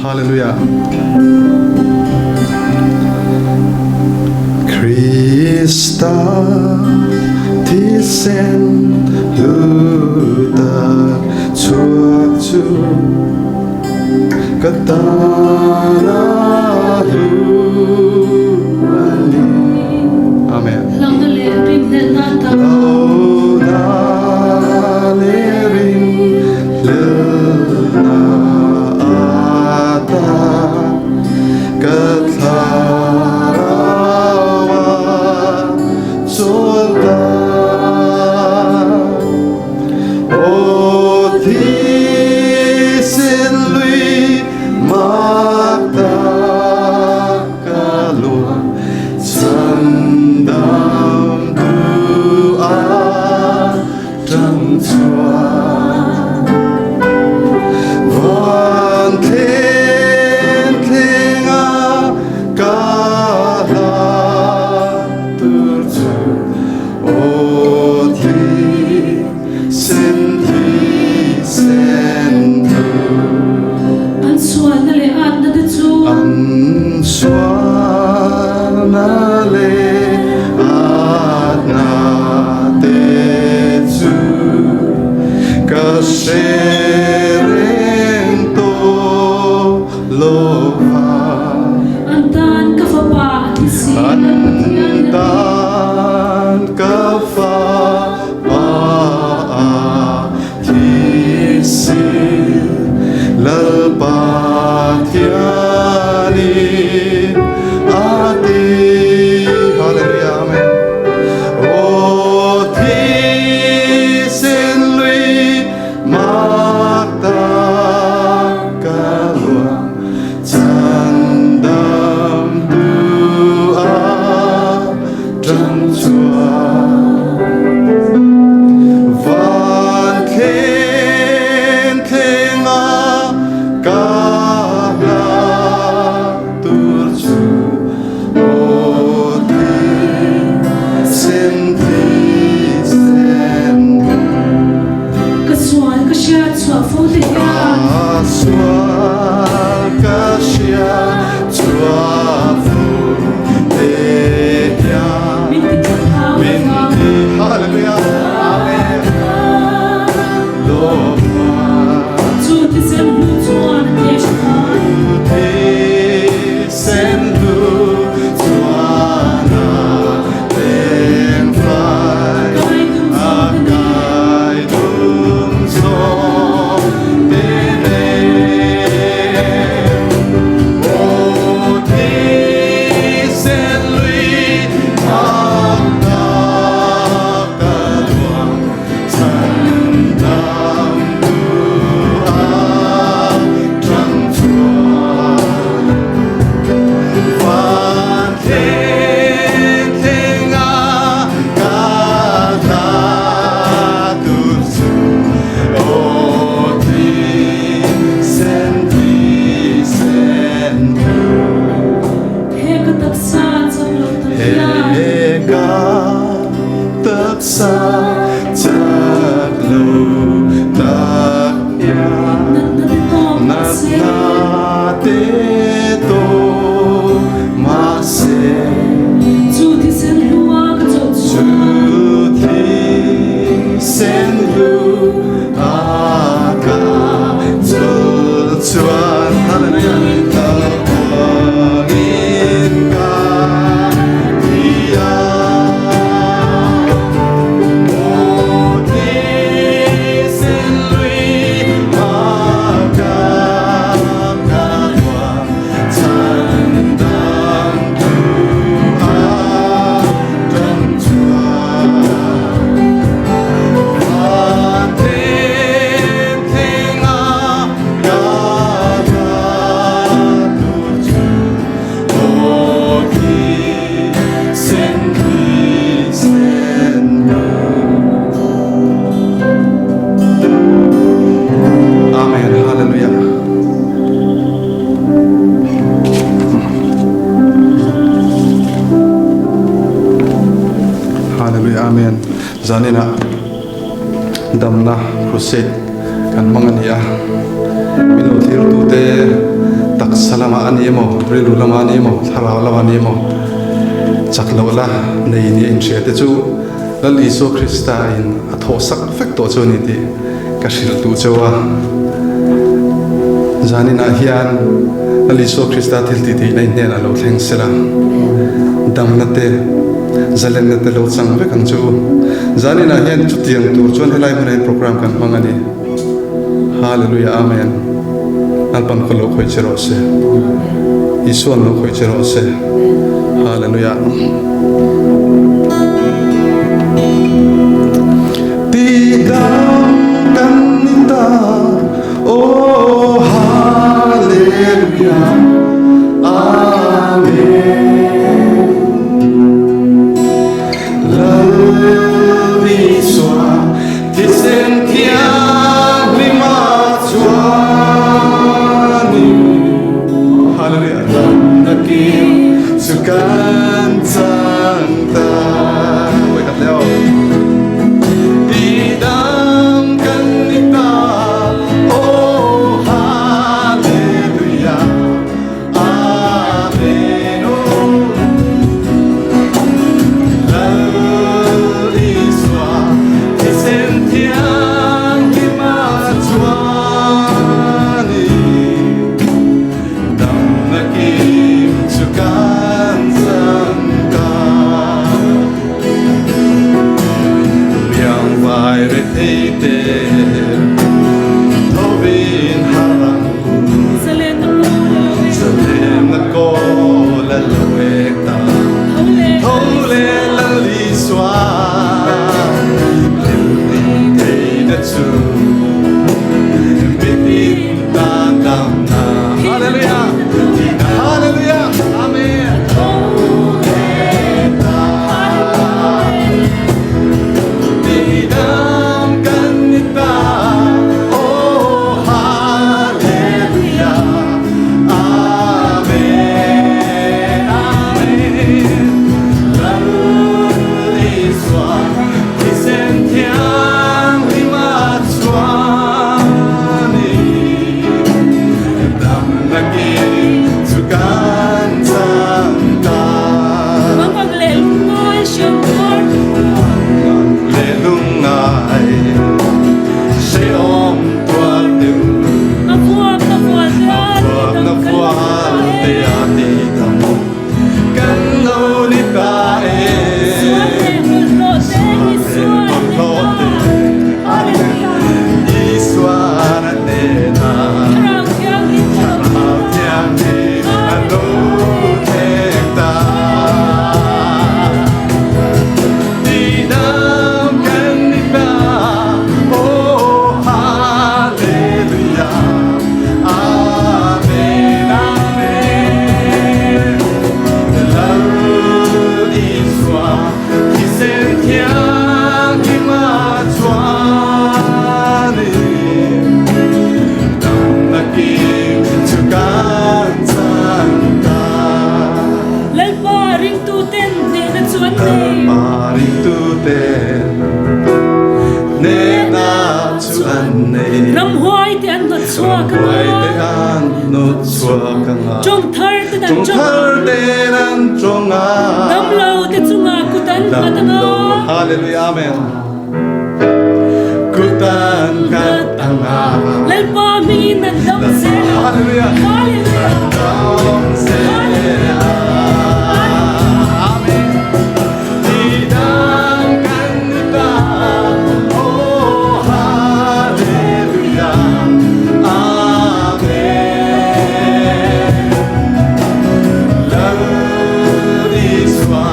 Hallelujah. Krista tisen luta chuachu katana luani. Amen. Amen. Zanina damna crusade kan mangan ya minu thir tu te salama ani mo rilu lama ani mo tharau lama ani mo chaklo la nei ni in che te chu lal Isu Krista in atho sak fek to chu ni ti ka shil tu chawa zanina hian lal Isu Krista thil ti ti nei nen alo thleng sela dam na te zalen na te lo chang ve kan chu zanina hian chu tiang tur chuan helai hmun program kan mangani hallelujah amen alpan kholo khoi chero se ison lo khoi chero se hallelujah ti dam kan nita oh hallelujah amen love iswa tisentia lima chua sukan santa wake up leo didam kanita oh hallelujah amen oh laliswa isentiang himachuani dam nakim sukan santa yang vai retete tobin harang salem na ko la lueta tole la liswa lente na chu bitin dam dam na hallelujah hallelujah amen didam kanita oh hallelujah amen amen laliswa isentiang himachuani dam naging sukan santa lelungai seom tua tu na fual te ati tamu kan lo ni tae lote iswana tena tiang ni alo tekta didam kanita oh hallelujah amen amen laliswa isentiang himachuani dam nakim sukan santa Lalparing tuten din at suwante maring tuten ne na chuan nei Ramhuay ti an not suwa ka Ramhuay te an not suwa ka nga Jong thar ti dan Jong thar te nan chonga Damlaw ti tsunga kutan matanga hallelujah amen kutan katanga Lalpa mingin at damsela hallelujah Hallelujah amen didam kanita oh hallelujah amen laliswa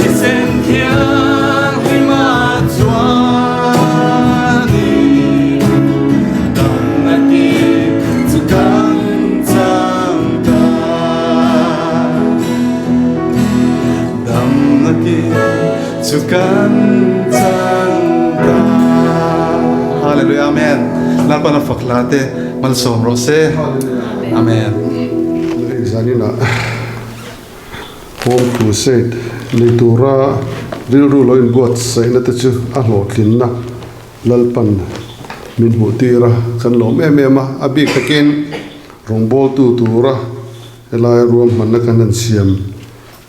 isentiang himachuani dam nakim sukan santa dam nakim sukan santa hallelujah amen lalpa na faklate malsom rose amen Zanina home crusade leitura rilru loin got sai na chu a hlotlin na lalpan min hu tira kan lo me ma abi takin rong bol tu ra elai ruam man na kan an siam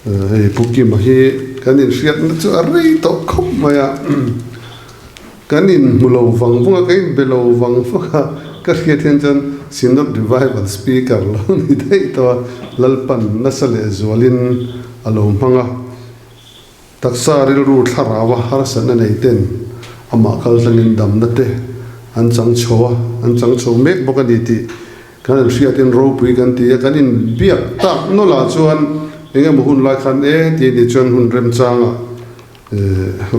hei puki ma hi kan in riat na chu a rei to khop maya kan in mulo wang bunga kain belo wang fuka ka riat hen chan sinop revival speaker lo ni dei to lalpan nasale zwalin alo manga taksa ril ru tharawa har san nei ten ama kal tangin dam na te an chang cho mek bokani ti kan riat in ro pui kan ti kan in biak ta no la chuan engem hun lai khan ti ni chuan hun rem changa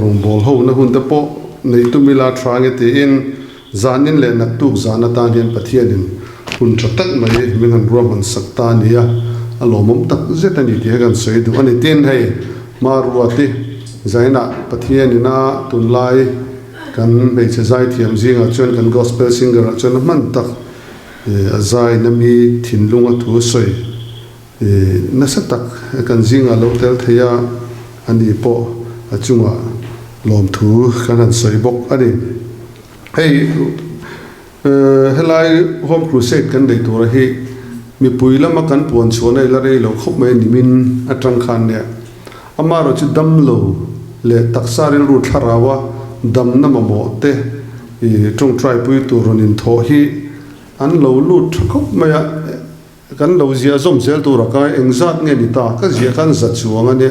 rong bol ho na hun ta po nei tu mila thrange ti in zanin le nak tu zana ta hian pathianin hun thatak mai mingan ruam an sakta nia alomom tak zetani ti kan soi du ani ten hei maruati zaina pathianina tunlai kan mei chazai thiam zinga chuan kan gospel singer chuan man tak azai nami thinlunga thu soi nasatak kan zinga lo tel theya ani po achunga lom thu kan an soi bok ani hei helai home crusade kan dei tur hi mi puilama kan pon chona ila rei lo khop mai nimin atang khan ne amaro chu dam lo le taksaril ru tharawa dam na mo te trong trai pui turonin tho hi an lo lut khop maya kan lo zia zom zel tu raka engzat nge ni ta ka zia kan zat chuanga ne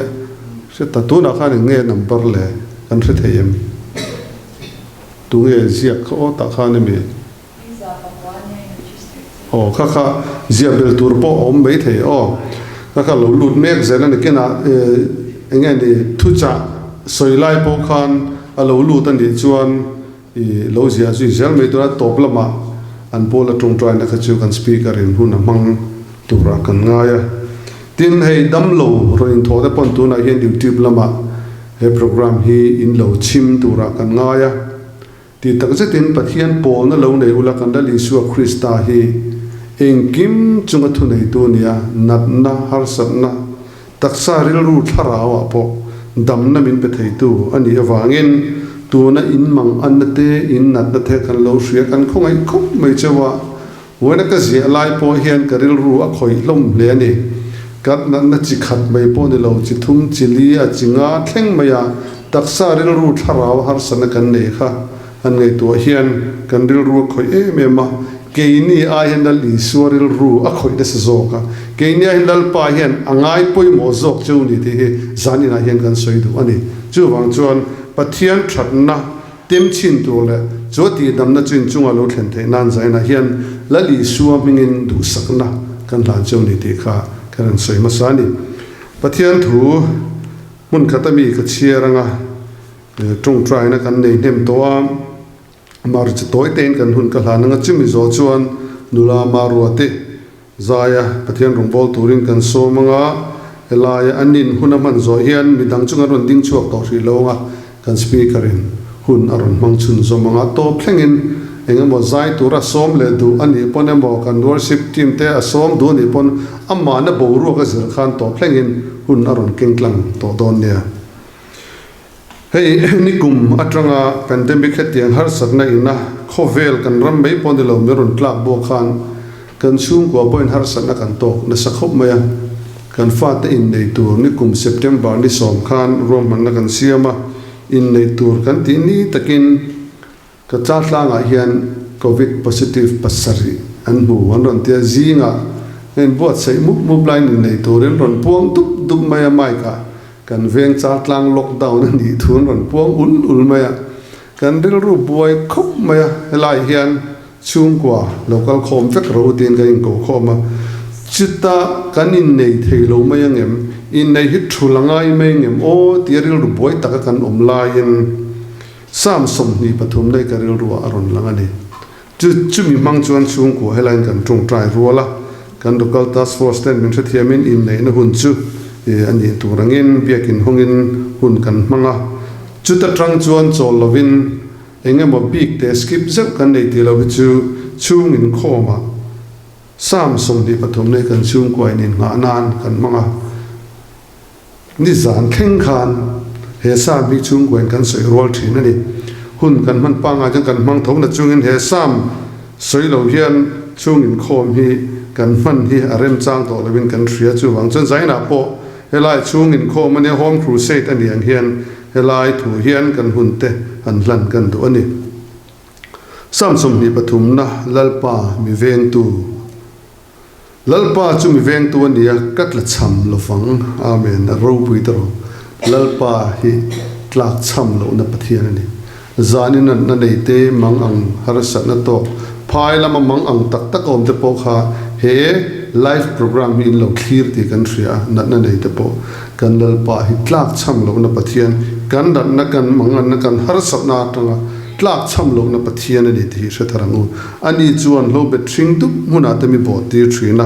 se ta tu na khan nge number le kan the theyem tu nge zia kho ta khan mi o kha zia bel tur po om bei the o kha lo lut mek zel ne kena nge ni thu cha soilai po khan a lo lut an di chuan lo zia zui zel me tu na top lama an pola trong trai na khachu kan speaker in hun amang tura kan ngaya tin hei dam lo roin tho da pon tu na hian youtube lama he program hi in lo chim tura kan ngaya ti tak zetin pathian pol na lo nei ula kan dali su krista hi engkim chunga thu nei tu nia nat na har sat na taksa ril ru tharawa po dam na min pe thei tu ani awangin tu na in mang an te in nat na the kan lo hria kan khongai khop mai chawa wena ka zia lai po hian karil ru a khoi hlom le ani kat na chi khat mai po ni lo chi thum chili a chinga thleng maya taksa ril ru tharaw har sana kan nei kha an ngei tu hian kan ril ru khoi e me ma keini a hian dal li suaril ru a khoi de se zoka keini a hian dal pa hian angai poi mo zok chu ni ti hi zanina hian kan soi du ani chu wang chuan pathian thatna tem chin tu le choti damna chin chunga lo thlen the nan zaina hian lali suwa mingin du sakna kan lan choni ti kha kan soi masani pathian thu mun khatami ka chiaranga tung trai na kan nei nem to mar chi toy ten kan hun ka hlananga chimi zo chuan nula maruate zaya pathian rongbol turin kan somanga elaya anin hunaman zo hian midang chunga ron ding chuak to ri longa kan speakerin hun aron mangchun zomanga to thlengin engemo zai tura som le du ani ponemo kan worship team te a som du ni pon amma na boru ka zir khan to thlengin hun aron kengklang to don ne hei nikum atranga pandemic hetiang har sakna ina khovel kan ram mei pon de lo meron tlak bo khan kan chung ko point har sakna kan to na sakhop maya kan fa te in nei tur nikum september ni som khan rom man na kan siama in nei tur kan ti ni takin ka cha tlanga hian covid positive pasari an bu an ron tia zinga en bot sei muk line in nei turin ron puang tup maya mai ka kan veng cha tlang lockdown ni thun ron puang ul maya kan ril ru boy khop maya helai hian chung kwa local khom fek ro tin ka in ko khoma chita kanin nei theilo maya ngem in nei hit thulangai mai ngem o tiril ru boy taka kan omlain samsom ni pathum nei karil ru aron langani chu mi mang chuan chung ko helain kan tung trai ruala kan local task force ten min thiamin in nei na hun chu ani turangin biakin hongin hun kan manga chuta trang chuan chol lovin engemo big te skip zep kan nei ti lo chu chung in khoma samsom ni pathum nei kan chung ko in nga nan kan manga ni zan thleng khan he sam mi chung ko kan soi rol thin ani hun kan man panga jang kan mang thong na chung in he sam soi lo hian chung in khom hi kan man hi arem chang to lewin kan thria chu wang chon zaina po helai chung in khom ania home crusade ani ang hian helai thu hian kan hunte an hlan kan do ani samsum ni pathumna lalpa mi veng tu lalpa chu mi veng tu ania katla cham lovang amen ro pui tro lalpa hi tlak cham lo na pathian ani zanin na nei te mang ang harasat na to phai lama mang ang tak tak om te po kha he live program in lo clear ti kan thria na nei te po kan lalpa hi tlak cham lo na pathian kan dan na kan mang an na kan harasat na tanga tlak cham lo na pathian ani ti hre tharangu ani chuan lo bet thing tu huna te mi bo ti thina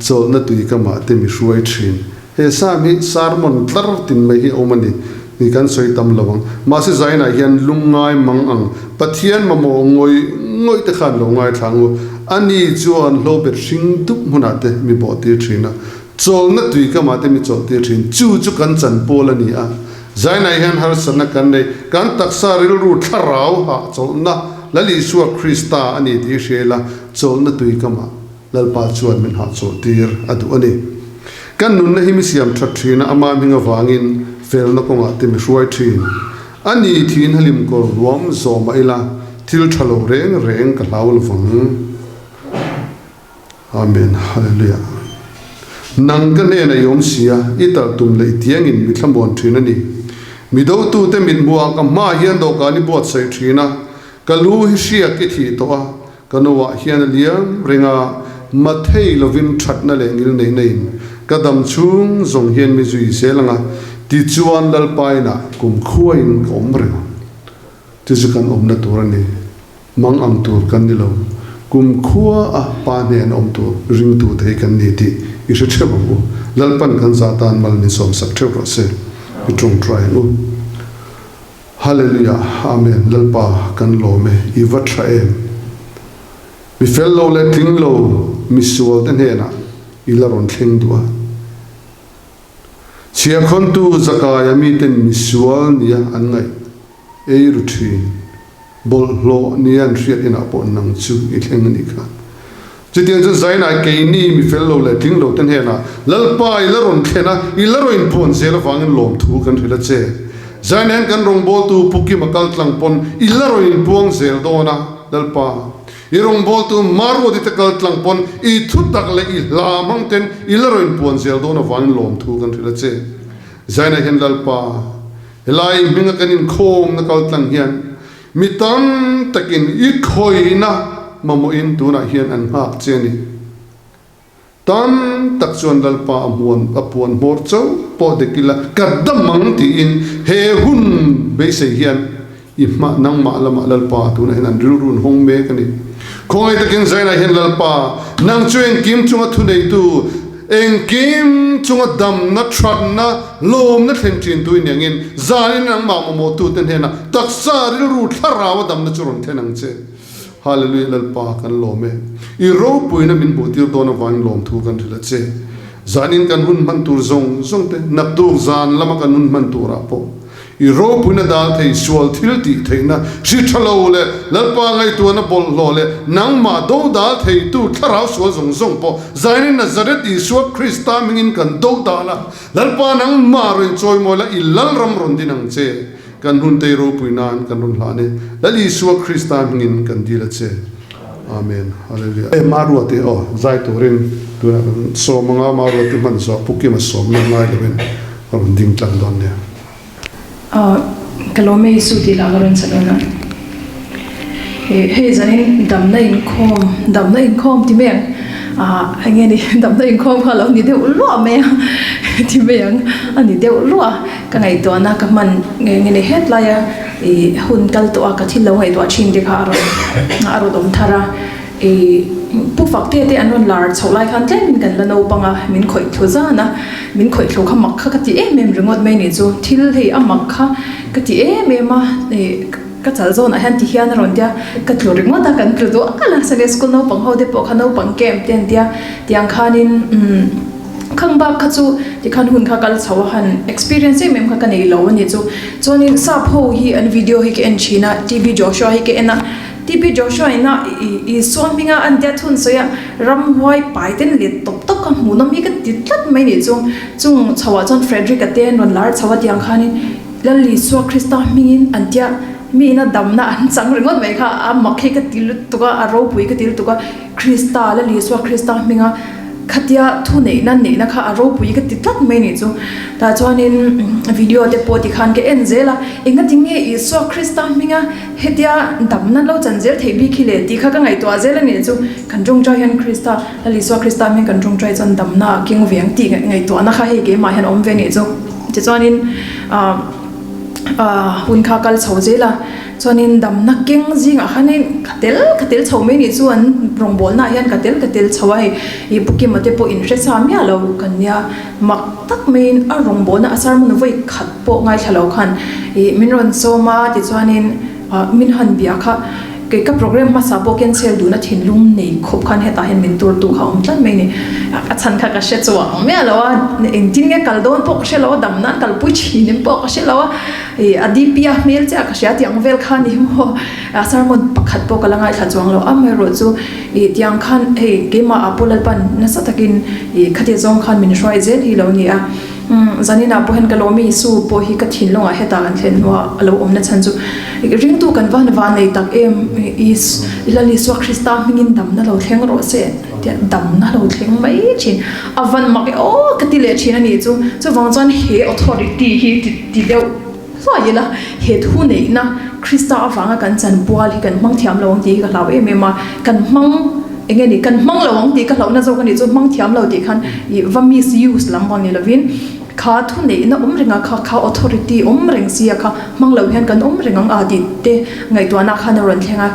chol na tui ka ma te mi ruai thin he sa mi sarmon tlar tin mai hi omani ni kan soi tam lawang ma se zaina hian lungai mang ang pathian ma mo ngoi te khan lo ngai thangu ani chuan lo bet thing tu huna te mi bo ti thina chol na tui ka ma te mi chol ti thin chu kan chan pol ani a zaina hian har sana kan nei kan taksa ril ru tharau ha chol na lali suwa krista ani ti shela chol na tui ka ma lalpa chuan min ha chol tir adu ani kan nun na himi siam thathina ama minga wangin fel na konga te mi ruai thin ani thin halim ko ruam zoma ila thil thalo reng ka laul wang amen hallelujah nang ka ne na yom sia ital tum le tiang in mi thambon thin ani mi do tu te min bua ka ma hian do ka ni bot sai thina ka lu hi sia ki thi to a ka no wa hian liam ringa mathei lovin thatna le ngil nei nei ka dam chung zong hian mi zui selanga ti chuan dal paina kum khuain kom renga ti chu kan omna turani mang am tur kan ni lo kum khua a pa ne an om tu ring tu thei kan ni ti i se thebo lalpan kan zatan mal ni som sak theu ro se i trung try no hallelujah amen lalpa kan lo me i va traem mi fellow le ting lo mi sual ten hena i la ron thing dua chia khon tu zakaya mi ten mi sual nia an ngai ei ru thin bol lo nian riat ina po nang chu i thleng ni kha chitian chu zaina ke ni mi fellow le ting lo ten hena lalpa i la ron thena i la ro in pon zel wangin lom thu kan thila che zaina kan rong bol tu puki makal tlang pon i la ro in puang zel dona lalpa irong bol tu marwo di takal tlang pon i thutak le i lamang ten i la ro in puan zel dona wangin lom thu kan thila che zaina hen lalpa helai minga kanin khom na kal tlang hian mitam takin i khoina mamo in tu na hian an hak cheni tan tak chuan lalpa amuan apuan mor chau po de kila kadamang ti in he hun be se hian i ma nang ma lama lalpa tu na hian an run hong me kani khoi takin zaina hian lalpa nang chuen kim chunga thu nei tu eng kim chunga dam na thrat na lom na thleng chin tu in angin zanin nang ma mo tu ten hena taksa ril ru tharawa dam na churon thenang che hallelujah lalpa kan lome I ro puina min botir dona wang lom thu kan thila che zanin kan hun man tur zong te nak du zan lama kan hun man tura po I ro puina dal thei sual thil ti theina si thalo le lalpa ngai tu na bol lo le nang ma do dal thei tu tharau sual zong po zanin nazaret Isua Krista mingin kan do dala lalpa nang ma ren choi mo la ilal ram ron dinang che kan hun te ro puinan kan run hlane lali Isua Krista mingin kan dila che amen hallelujah e maru te o zai to rin tu na so manga maru te man so puki ma som na ngai leben ron ding tlang don ne kalome isu di lagaron salona he zanin damna in khom ti meng ange ni damna in khom khalo ni de ulwa me ti meng ani de ulwa ka ngai to na ka man nge ni het la ya e hun kal to ka thilo hai to chin de kha aro dom thara e pu fakte te anon lar cholai khan ten min kan lano panga min khoi thuza na min khoi thlo kha mak kha ka ti em ringot me ni chu thil hei amak kha ka ti em ma e ka chal zon a han ti hian ron dia ka thlo ringot ta kan thlo akala sale school no pang ho de po kha no pang kem ten dia tiang khanin khang ba kha chu ti khan hun kha kal chawa han experience mem kha ka nei lo ni chu chonin sa pho hi an video hi ke en china tv joshua hi ke ena TP Joshua ina I so minga an dia thun soya ram hoi pai ten le top top ka munom hi ka titlat mai ni chung chawa chon Frederick aten ron lar chawa tiang khanin lan li so Krista mingin an dia mi na damna an chang ringot mai kha a makhe ka til tuka a ro pui ka til tuka Krista la li so Krista minga khatia thu nei na kha a ro pui ka titlat mai ni chu ta chuanin video te po ti khan ke en zela inga tinge I so Krista minga hetia damna lo chanjel thei bi khile ti kha ka ngai to azela ni chu kan jong chai han Krista la li so Krista min kan jong chai chan damna king viang ti ngai to na kha he ke ma han om ve ni chu ti chuanin hun kha kal chhojela chuanin damna king jing a khanin khatel chhome ni chuan rongbol na hian katel chhawai I buki mate po interest ha mia lo kanya mak tak main a rongbol na asar mun voi khat po ngai thalo khan min ron soma ti chuanin min han bia kha ke ka program ma sabo cancel du na thinlum nei khop khan heta hen min tur tu kha om tlan mai ni a chan kha ka she chuwa me lawa in tin nge kal don po she lawa dam na kal pui chi nim po she lawa adi pia mel cha ka sha tiang vel khan ni mo asar mon pakhat po kala ngai tha chuang lo am ro chu tiang khan ke ma apolal pan na satakin khate zong khan min roi zen hi lo ni a zanina po hen kalomi su po hi ka thin longa heta kan thlen wa alo om na chan chu ring tu kan van nei tak em is ilali so Krista mingin dam na lo thleng ro se dam na lo thleng mai chin avan mak o katile chin ani chu wang chan he authority hi ti deu so yela he thu nei na Krista awanga kan chan bual hi kan mang thiam lo ti ka law em ma kan mang engeni kan mang lo ang ti ka law na zo kan ni chu mang thiam lo ti khan va misuse lam bang ni lovin kha thu nei na ringa kha authority ring sia kha manglo hian kan ringang adi te ngai to na khan ron thenga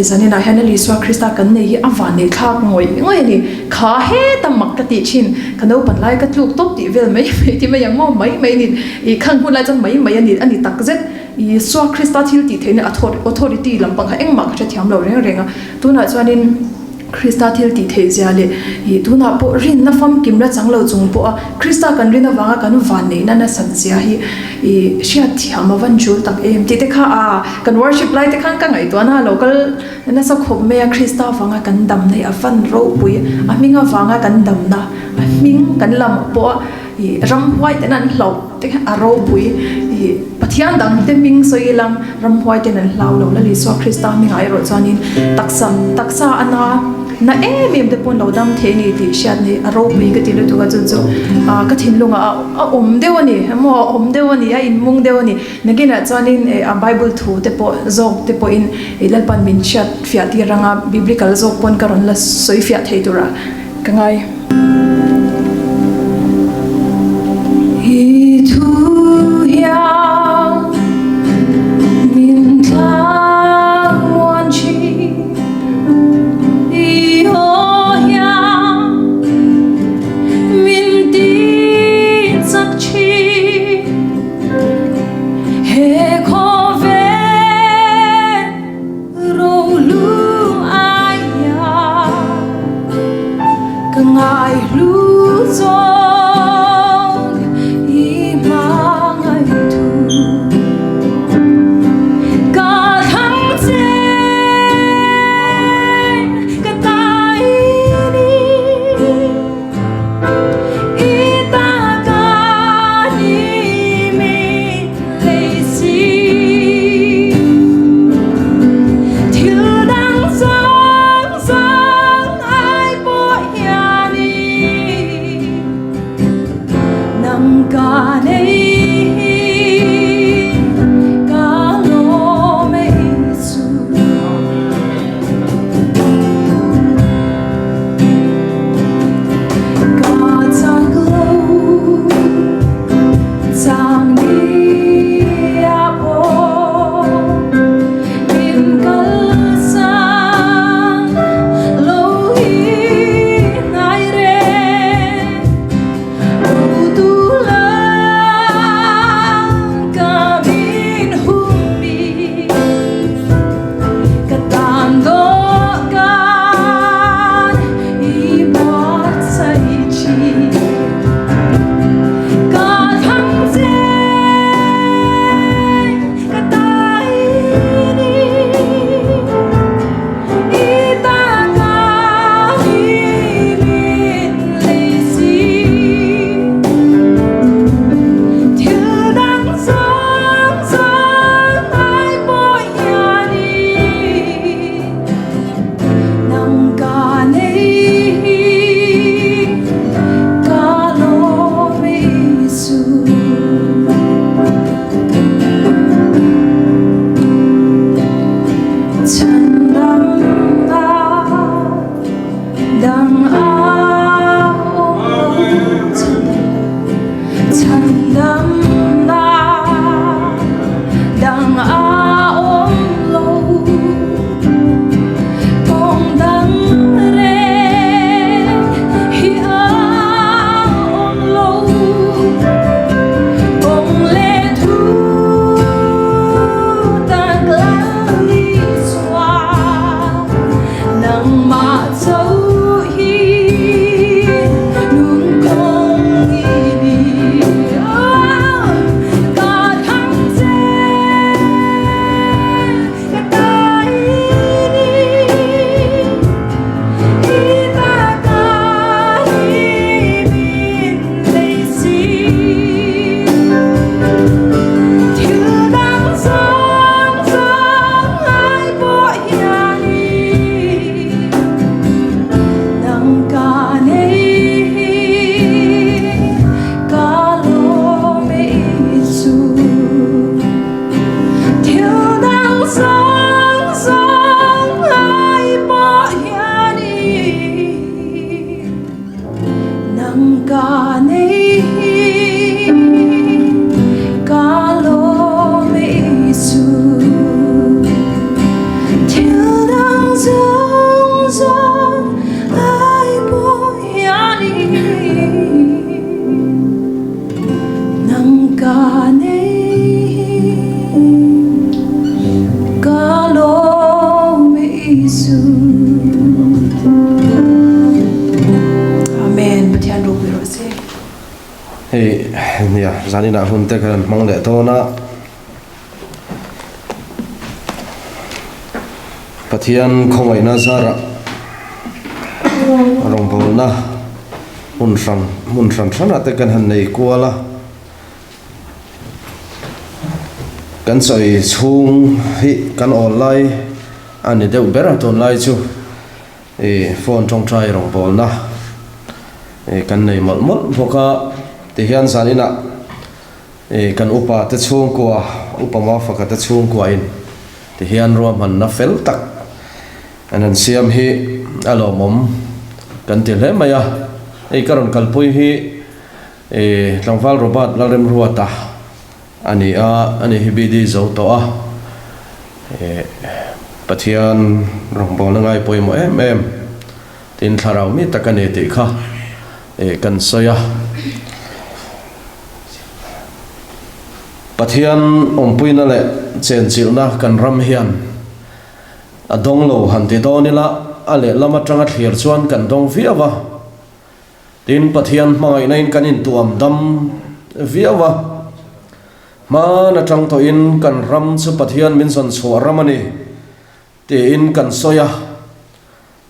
zanina hanali so Krista kan nei awan nei thak ngoi ni kha he tamak ka ti chin kano pan lai ka tluk top ti vel mai ti mai yang mo mai ni khang hu lai chan mai ani tak zet so Krista thil ti theina authority lampang ha engma ka thiam lo renga tuna chuanin Krista thil ti the ziale tuna po rin na fam kimra changlo chung po Krista kan rin awanga kan van nei na san sia hi sia thiam awan jul tak em ti te kha kan worship lai te khan ka ngai to na local na sa khop me Krista awanga kan dam nei avan ro pui aminga awanga kan dam na aming kan lam po ram hwai te nan hlo te aro pui pathian dang te ming soilam ram hwai te nan hlau lo la li so Krista mi ngai ro chanin taksa ana na em te pon lo dam the ni ti shat ni aro pui ka ti lu tu ka chu ka thin lunga om dewani mo om dewani in mung dewani nagina chanin a Bible thu te po zog te po in lalpan min chat fiati ranga biblical zog pon karon la soi fiat theitura kangai ta nei ca lo me isu amen pathian ro bi ro se hey nia zani na hun te kan mang le to na pathian khomai na zara rong bol na mun ran te kan han nei kuala kan soi chung hi kan online ani deuh bera ton lai chu phone trong trai rong bol na kan nei mal boka te hian sanina kan upa te chung kwa upama faka te chung kwa in te hian ro man na fel tak anan siam hi alo mom kan ti le maya karon kalpui hi tlangwal robat lalrem ruata ani hi bidi zo to a pathian rongbol na ngai poimo em tin tharau mi takane ti kha kan soya pathian ompuina le chen chilna kan ram hian adong lo han ti do nila ale lama tanga thlir chuan kan dong viawa tin pathian hmangai nain kanin tuam dam viawa ma na tang to in kan ram chu pathian min son chhuaramani te in kan soya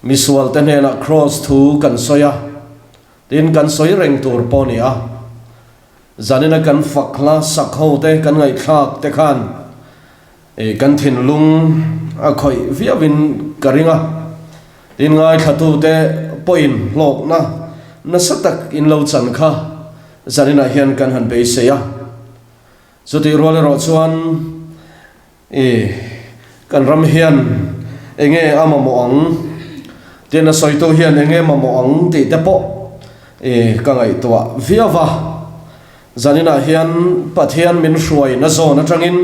misual te hena cross thu kan soya tin kan soi reng tur poni a zanina kan fakla sakho te kan ngai thak te khan kan thin lung a khoi viawin karinga tin ngai thatu te poin lok na satak in lo chan kha zanina hian kan han be se ya chuti role ro chuan kan ram hian enge ama mo ang tena soito hian enge ma mo ang ti te po ka ngai to viawa zanina hian pathian min hruai na zona tangin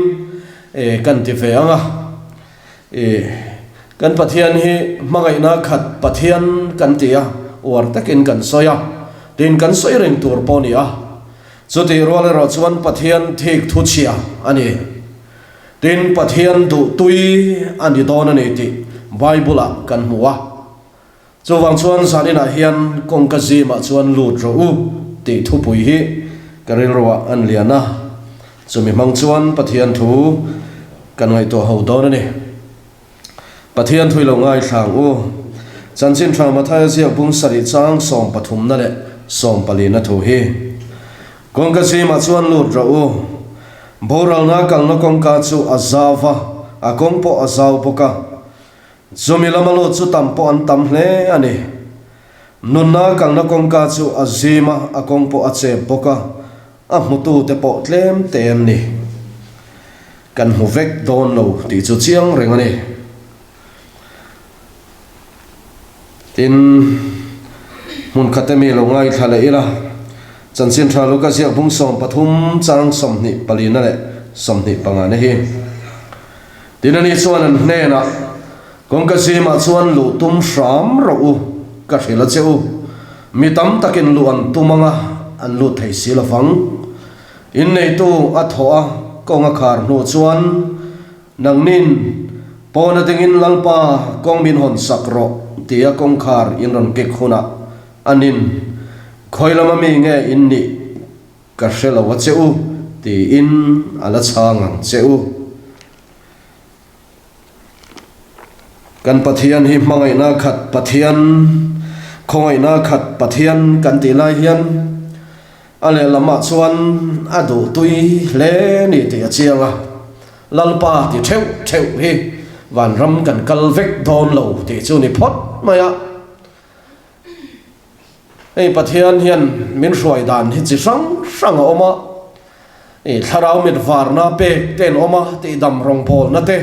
kan ti ve anga kan pathian hi mangai na khat pathian kan tia war takin kan soya tin kan soi reng tur poni a chuti role ro chuan pathian thik thu chia ani tin pathian du tui ani don ani ti bible kan muwa chu wang chuan sanina hian kongkazi ma chuan lut ro u ti thu pui hi karil rowa an liana chumi mang chuan pathian thu kan ngai to ho don ani pathian thui lo ngai thlang u chanchin thang ma thai sia bung sari chang som pathum na le som pali na thu hi kongkazi ma chuan lut ro u boral na kal na kongka chu azawa akong po azaw poka zomilama chu tampo an tam hle ani nunna kalna kongka chu azima akong po ache poka a mutu te po tlem tem ni kan hu vek don lo ti chu chiang reng ani tin mun khatemi lo ngai thala ila chanchin tha lo ka sia bung som pathum chang som ni palina le som ni panga ne hi tinani chuan an hne na kongkazi ma chuan lu tum ram ro u ka thila cheu mi tam takin lu an tumanga an lu thei sila fang in nei tu a thoa konga khar nu chuan nangnin pona dingin lalpa kong min hon sakro tia kong khar in ron ke khuna anin khoilama mi nge in ni ka hrela wa cheu ti in ala changang cheu kan pathian hi mangai na khat pathian khongai na khat pathian kan ti lai hian ale lama chuan adu tui le ni ti achianga lalpa ti theu hi van ram kan kal vek don lo ti chu ni phot maya ei pathian hian min hruai dan hi chi sang oma tharau mit varna pe ten oma ti dam rong pol na te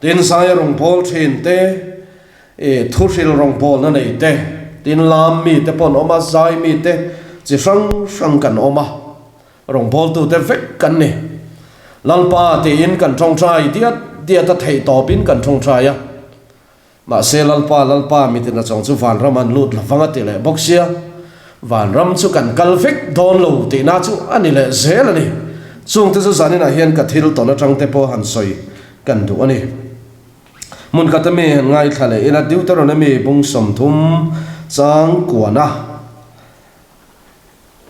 tin sai rong pol thin te thusil rong pol na nei te tin lam mi te pon oma zai mi te chi sang kan oma rong pol tu te vek kan ni lalpa ti in kan thong trai dia ta thei to pin kan thong trai ya ma se lalpa mi te na chong chu van ram an lut la wanga ti le boxia van ram chu kan kal vek don lo ti na chu ani le zel ani chung te chu zanin a hian ka thil ton atang te po han soi kan du ani mun katami ngai thale ina Deuteronomy bung som thum chang kuana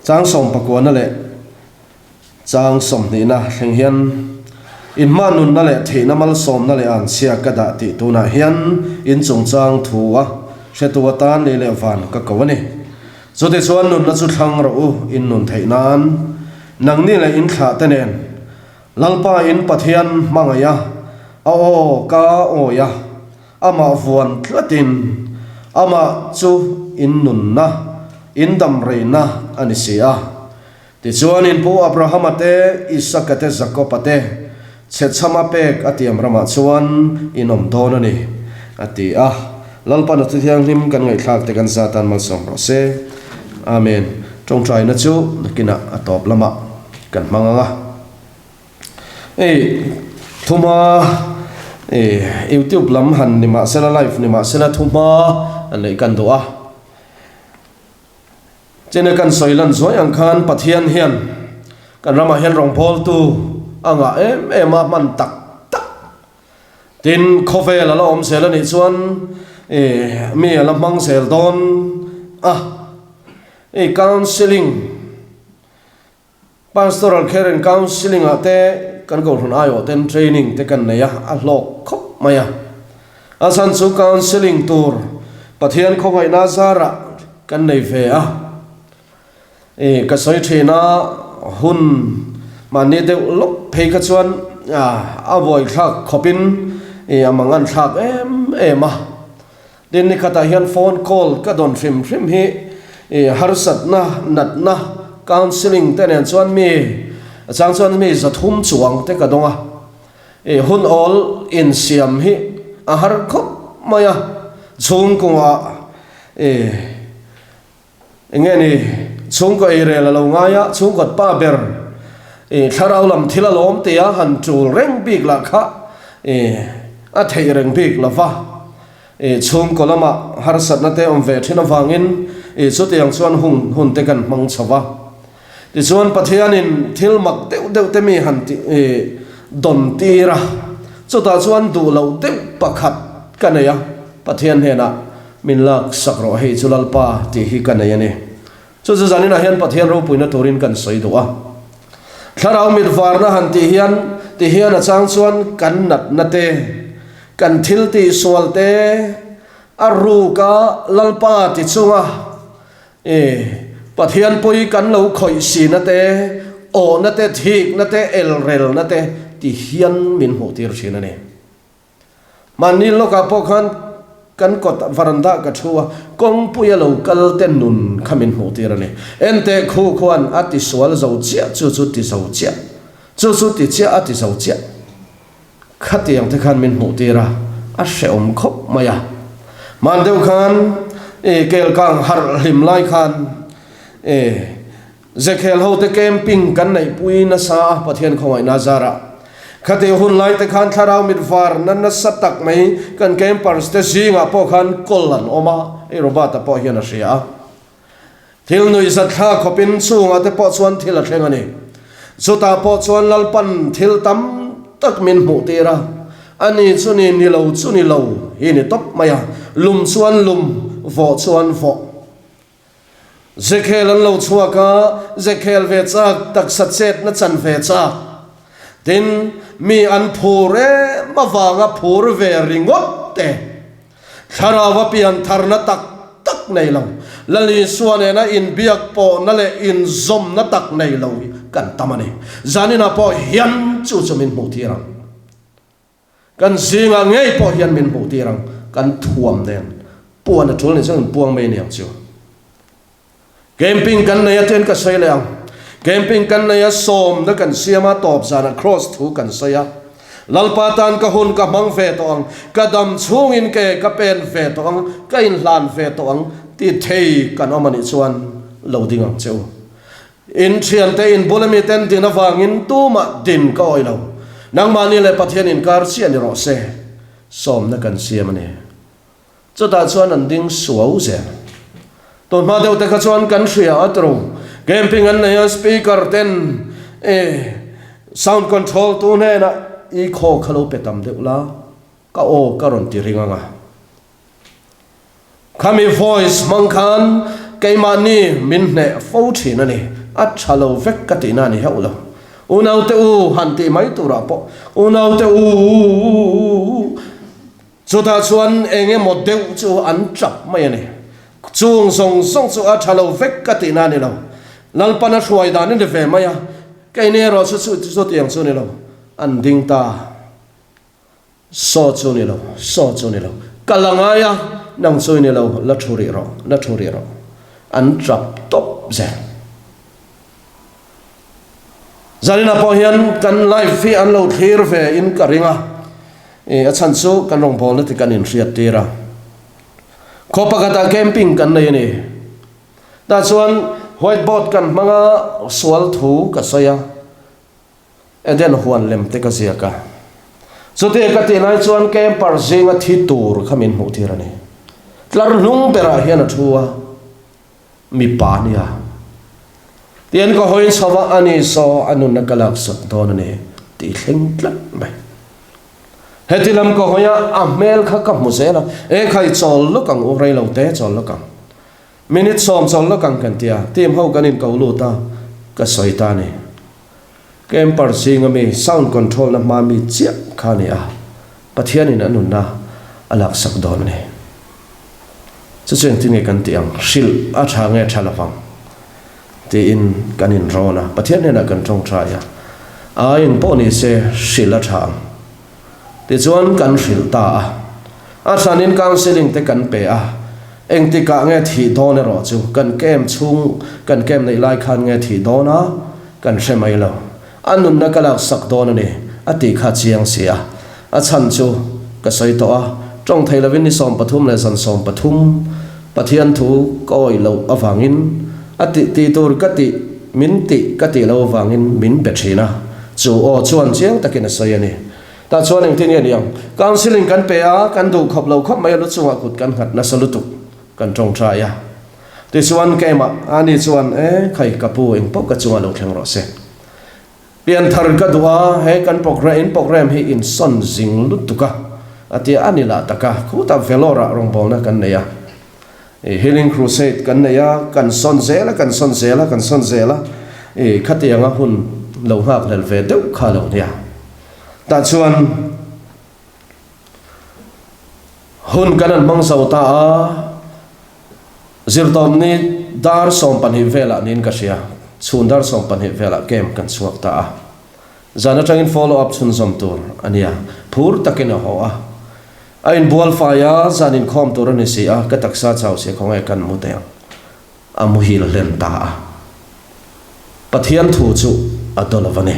chang som pakuana le chang som ni na thleng hian in manun na le theina mal som na le an sia ka da ti tu na hian in chung chang thuwa shetuwa tan le le van ka kawani zote chuan nun na chu thlang ro in nun theinan nang ni le in thla te nen lalpa in pathian mangaya a o ka o ya ama vuan tlatin ama chu in nun na in dam reina ani sia ti chuan in pu Abraham ate Isaac ate Jacob ate chet chama pek atiam rama chuan inom don ani ati lalpa na thiang nim kan ngai thak te kan satan mal som ro se amen trong trai na chu nakina atop lama kan manganga thuma YouTube lam han ni ma sela live ni ma sela thuma an nei kan do chene kan soilan zoi ang khan pathian hian kan rama hian rong pol tu anga ma man tak tin khovel ala om sela ni chuan mi ala mang sel don counseling pastoral care and counseling ate kan go run ayo ten training te kan neya a lok khop maya asan chu counseling tur pathian khongai na zara kan nei ve ka soi thina hun mani de lok phei ka chuan a voi thak khopin amangan thak ma din ni khata hian phone call ka don phim hi harsat na nat na counseling ten and chuan mi chang chuan mi zathum chuang te ka donga hun all in siam hi a har khop maya chung kuwa engeni chung ko ere la lo ngaya chung ko pa ber tharau lam thila lom te ya han chul reng big la kha a thei reng big la va chung ko lama harsat na te om ve thina wangin chu te yang chuan hun te kan mang chawa ti chuan pathianin thil mak deuh te mi han ti don tira chuta chuan du lo deuh pakhat kanaya pathian hena min lak sakro hei chulalpa ti hi kanaya ni chu zanina hian pathian ro puina turin kan soi do tharau mit varna han ti hian a chang chuan kan nat na te kan thil ti sual te aru ka lalpa ti chunga pathian poi kan lo khoi si na te o na te thik na te el rel na te ti hian min ho tir china ne mani lo ka pokhan kan kot varanda ka thua kong puya lo kal te nun khamin ho tir ne ente khu khuan ati swal zo chia chu ti zo chia chu ti chia ati zo chia khati yang te khan min ho tira a she om khop maya man deu khan kel kang har him lai khan zekhel ho te camping kan nei pui na sa pathian khowai na zara khate hun lai te khan tharau mit var nan na satak mai kan campers te singa po khan kollan oma robata po hian a ria thil nui zat kha khopin chunga te po chuan thil a thlengani chuta po chuan lalpan thil tam tak min mu tira ani chuni ni lo hi ni top maya lum chuan lum vo chuan vo zekhel an lo chuaka zekhel ve chak tak sachet na chan ve chak tin mi an phure mawanga phur ve ringot te tharawa pian tharna tak nei lo lali suane na in biak po na le in zom na tak nei lo kan tamani zanina po hian chu min mu tirang kan zinga ngei po hian min mu tirang kan thuam den puan na thul ni chang puang me niam chu camping kan na ten ka sei leang camping kan na ya som na kan siama top sana cross thu kan saya lalpatan ka hun ka mang ve tong ka dam chung in ke ka pen ve tong ka in hlan ve tong ti thei kan omani chuan loading ang cheu in thian te in bolami ten din awangin tuma din ka oilo nang mani le pathian in kar chian ro se som na kan siamani chuta chuan an ding suau ze ton ma deu te kha chuan kan thria atro camping an nei speaker ten sound control tu ne na I kho khalo petam de ula ka o karon ti ringa nga kami voice mangkhan keimani min ne fo thina ni at chalo vek katina ni haulo unau te u hanti mai tu ra po unau te u chuta chuan enge modeu chu an chap mai ni chung song song chu a chalo vek katina ni lo lalpana hruai dan ni ve maya kaine ro chu tiang chu ni lo an ding ta so chu ni lo kalangaya nang chu ni lo la thuri ro an chap top ze zalina po hian kan live fi an lo thir ve in karinga a chan chu kan rong bol na ti kan in riat tira kopakata camping kan nei ni ta chuan whiteboard kan manga swal thu ka soya eden huan lem te ka zia ka sote ka te nai chuan camper zinga thi tur khamin mu thira ni tlar lung pera hian a thuwa mi pa nia tian ko hoin sawa ani so anun na kalak sat don ne ti thleng tlat mai hetilam ko hoya amel kha ka mu zela e khai chol lo kang u rei lo te chol lo kang minute som chol lo kang kan tia tim ho kanin ko lu ta ka soi ta ni camper singa mi sound control na ma mi chia khani a pathian in anun na alak sak don ne chu chen ti nge kan tiang sil a tha nge thalawang ti in kanin rona pathian ne na kan tong tha ya a in po ni se sil a tha ti chuan kan sil ta a sanin counseling te kan pe a eng ti ka nge thi don ro chu kan kem chung kan kem nei lai khan nge thi dona kan hремai lo anun na kalak sak don ni ati kha chiang sia a chan chu ka soi to a trong thei lovin ni som pathum le san som pathum pathian thu koi lo awangin ati ti tur kati min ti kati lo awangin min bethina chu o chuan chiang takin a soi ani ta chuan eng tin yang counseling kan pe a kan du khop lo khop mai lu chunga kut kan hat na salutuk kan trong tra ya ti chuan kema ani chuan e khai kapu eng pok ka chunga lo thleng ro se pian thar ka duwa he kan program hi in son jing lutuka ati anila taka khuta velora rong bolna kan neya healing crusade kan neya kan son zela khatianga hun lo hak lel ve deuh kha lo nia ta chuan hun kanan mang sauta a zirtom ni dar som pan hi vela nin ka sia chun dar som pan hi vela kem kan chuak ta a zana tangin follow up chun som tur ania phur takin a ho a ain bual faya zanin khom tur ni si a ka taksa chau se khongai kan mu te amu hil len ta a pathian thu chu adolavane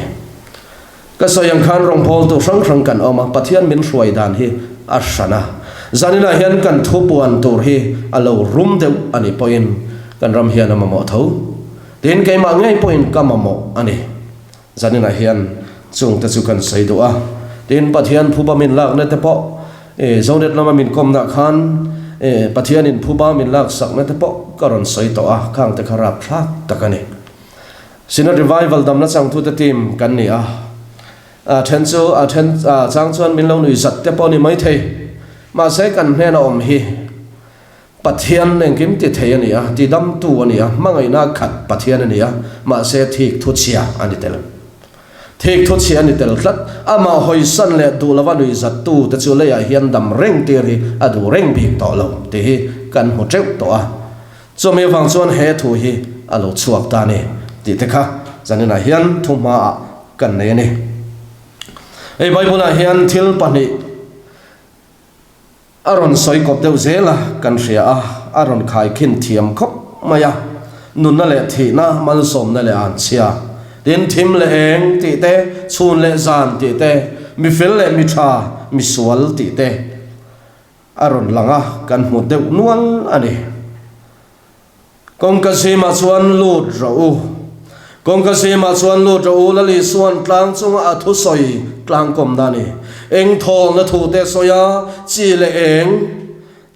ka soyang khan rong phol tu sang kan oma pathian min hruai dan hi ashana zanina hian kan thupuan tur hi alo rum deuh ani poin kan ram hian amamo tho tin keima ngai poin kamamo ani zanina hian chung ta chu kan sei do a tin pathian phuba min lak na te po zonet lama min kom na khan pathian in phuba min lak sak na te po karon sei to a khang te kharap thak takani sina revival damna chang thu te team kan ni a then chang chuan min lo nui zat te po ni mai thei ma se kan hne na om hi pathian eng kim ti thei ani a ti dam tu ani a mangai na khat pathian ani a ma se thik thu chia ani tel thik thu chia ani tel khat ama hoi san le du lawa nui zat tu te chu le ya hian dam reng ti ri adu reng bi to lo ti hi kan mu treu to a cho me wang chuan he thu hi alo chuak ta ni ti te kha zanina hian thuma kan nei ni ei bible hian thil pani aron soi kop deuh zela kan ria a aron khai khin thiam khop maya nun na le thi na mal som na le an chia tin thim le eng ti te chun le zan ti te mi fel le mi tha mi sual ti te aron langa kan mu deuh nual ani kong ka sima chuan lut ro u kong ka sima chuan lut ro u la li suan tlang chung a thu soi tlang kom dani eng thol na thu te soya chi le eng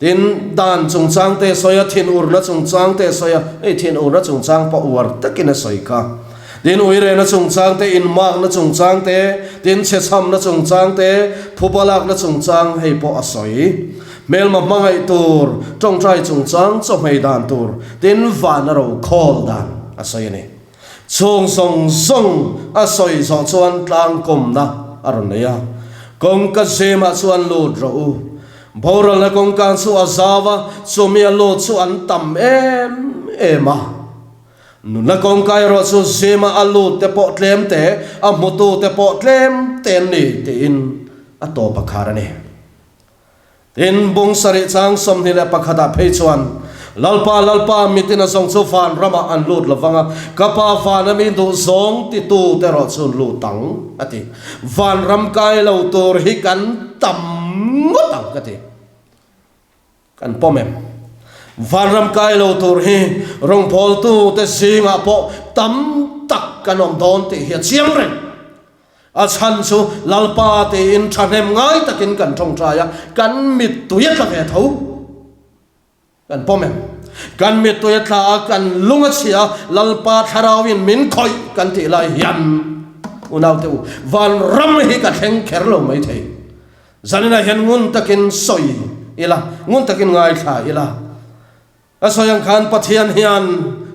tin dan chung chang te soya thin ur na chung chang te soya ei thin ur na chung chang pa war takin a soi ka din uire na chung chang te in mak na chung chang te din che cham na chung chang te phupalak na chung chang hei po asoi mel ma mangai tur trong trai chung chang cho mei dan tur din van ro khol dan asoi ni chung song song asoi so chuan tlang kom na aron ya kong ka sema chuan lut ro boral na kong kan chu azawa chumia lo chu an tam ema na kong kai ro chu sema alu te po tlem te a mutu te po tlem ten ni te in a to pakhara ni in bung sari chang som ni la pakhada phei chuan lalpa mitina song chu fan rama an lut lawanga kapa fan ami du zong ti tu te ro chu lu tang ati van ram kai lo tur hi kan tam tang ka ti kan pomem van ram kai lo tur hi rong pol tu te singa po tam tak kanom don ti hi chiang re a chan chu lalpa te in thanem ngai takin kan thong traya kan mit tu yet la ve tho kan pomem kan mit tu yet la kan lunga chia lalpa tharawin min khoi kan ti lai hian unau te van ram hi ka theng kher lo mai thei zanina hian ngun takin soi ila ngun takin ngai tha ila asoyang khan pathian hian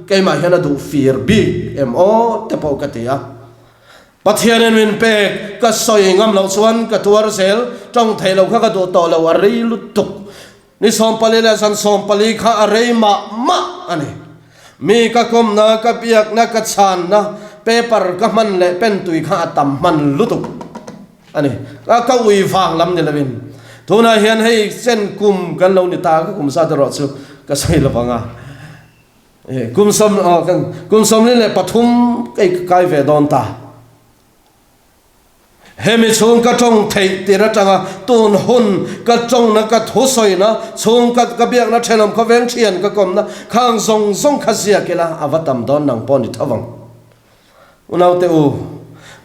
keima hian adu fear big mo te po katia pathian en min pe ka soi ngam lo chuan ka tuar sel tong thailo kha ka do to lo ari lutuk ni som pali la san som pali kha arei ma ani mi ka kom na ka piak na ka chan na paper ka man le pen tui kha tam man lutuk ani ka ui phang lam ni lavin tuna hian hei sen kum kan lo ni ta ka kum sa ta ro chu ka sai lawanga kum som ni le pathum kai ve don ta hemi chung ka tong thei tira tanga tun hun ka tong na ka thusoi na chung ka biak na thenam ka veng thian ka kom na khang zong khazia kela avatam don nang pon ni thawang unau te u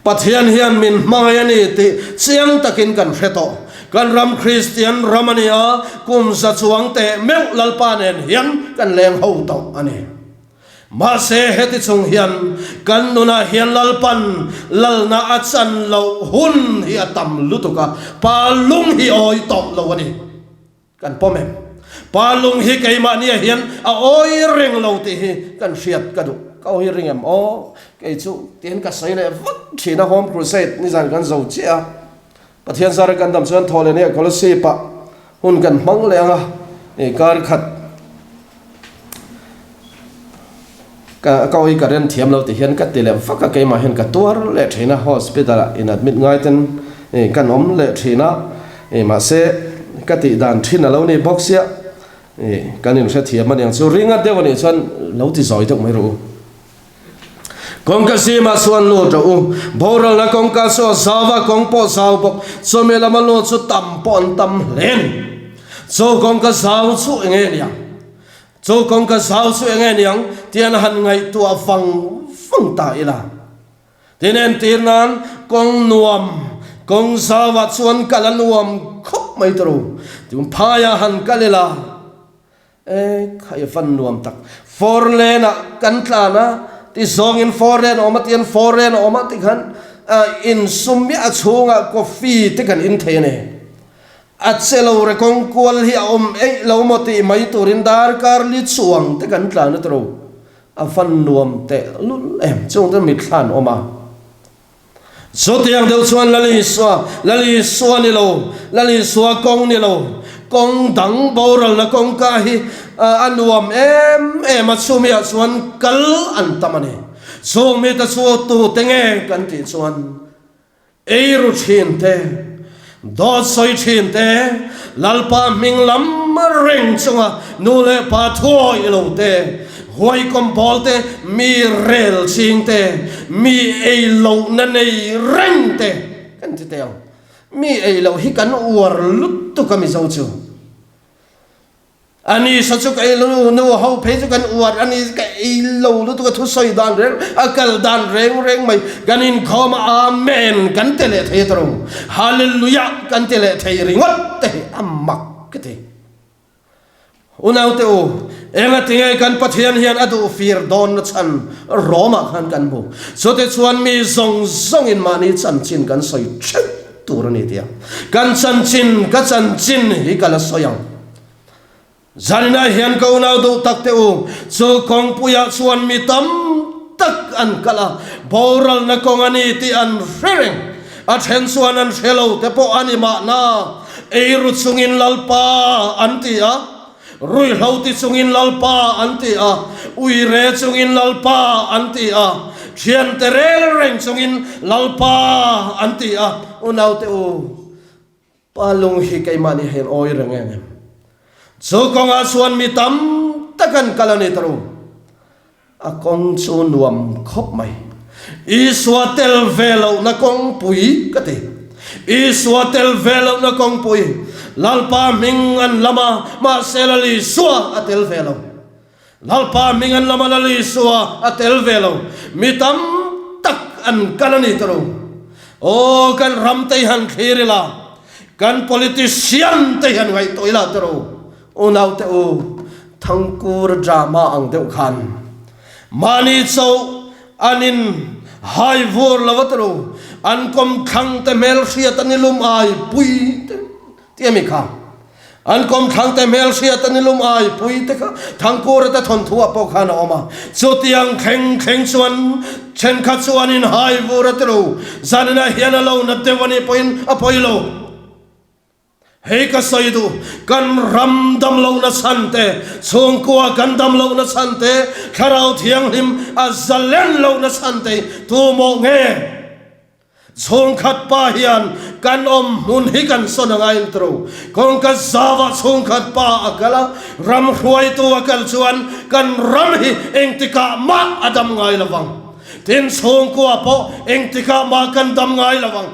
pathian hian min mayani ti chiang takin kan hreto kan ram Christian ramania kum sa chuang te meu lalpa nen hian kan leng ho to ani ma se heti chung hian kan nuna hian lalpan lalna achan lo hun hi atam lutuka palung hi oi to lo ani kan pomem palung hi keima ni hian a oi reng lo ti hi kan hriat ka du ka oi reng em o ke chu tien ka sai le vut thina home crusade ni zan kan zo chia pathian sar kan dam chuan thole ne kolose pa hun kan mang lenga e kar khat ka oi ka ren thiam lo ti hian ka tile faka ke ma hian ka tuar le thina hospital in admit ngai ten kan om le thina ma se ka ti dan thina lo ni box ya kan in sa thiam man yang chu ringa de wani chuan lo ti zoi tok mai ro kong ka si ma suan lo to boral na kong ka so sawa kong po saw pok so me la malo chu tam pon tam len so kong ka saw chu nge nia so kong ka saw chu nge niang tian han ngai tua fang ta ila tinen tirnan kong nuam kong sawa chuan kala nuam khop mai tro tum phaya han kalila khai fan nuam tak for lena kan tlana ti zong in foreign o matian foreign o matikan in sumya achunga coffee te kan in thene achelo re kong kwal hi om lo moti mai turin dar kar li chuang te kan tlan tro a fan nuam te lul chung te mit thlan oma so tiang deu chuan lali swa ni lo lali swa kong ni lo kong dang boral na kong ka hi anuam em achumia chuan kal an tamani chumi ta chu tu tenge kan ti chuan eiru thin te do soi thin te lalpa minglam reng chunga nule pa thoi lo te hoi kom bolte mi rel ching te mi ei lo na nei reng te kan ti te mi ei lo hi kan uar lut tu kami zo chu ani sachu kai lo no ho phe chu kan uar ani kai lo lu tu ka thu soi dan reng akal dan reng mai ganin khoma amen kan tele the tro hallelujah kan tele the ringot te amak ke te unau te o enga tingai kan pathian hian adu fir don na chan roma khan kan bu so te chuan mi zong in mani chan chin kan soi chet tur ni dia kan chan chin hi kala soyang zanina hian ko nau do tak te u so kong puya chuan mi tam tak an kala boral na kong ani ti an fereng a then chuan an hello te po ani ma na eiru chungin lalpa anti a rui hauti chungin lalpa anti a ui re chungin lalpa anti a thian terel reng chungin lalpa anti a unau te u palung hi kai mani hen oi reng so kong a chuan mi tam takan kalani taru a kong chu nuam khop mai iswatel velo na kong pui kate iswatel velo na kong pui lalpa ming an lama ma selali suwa atel velo lalpa ming an lama lali suwa atel velo mitam tak an kanani taru o kan ram tei han khirila kan politician tei han ngai toila taru unau te u thangkur drama ang deuh khan mani chau anin hai vor lawatru an kom khang te mel sia tanilum ai pui te mi kha an kom khang te mel sia tanilum ai pui te kha thangkur ta thon thua po khan oma chotiang kheng chuan chen kha chuan in hai vor atru zanina hiana lo na devani point apoilo hei ka soidu kan ramdam lo na sante songkua kan dam lo na sante kharau thiang lim azalen lo na sante tu mo nge song khat pa hian kan mun hi kan sonanga intro kong ka zawa song khat pa akala ram huai tu akal chuan kan ram hi engtika ma adam ngai lawang tin songkua po engtika ma kan dam ngai lawang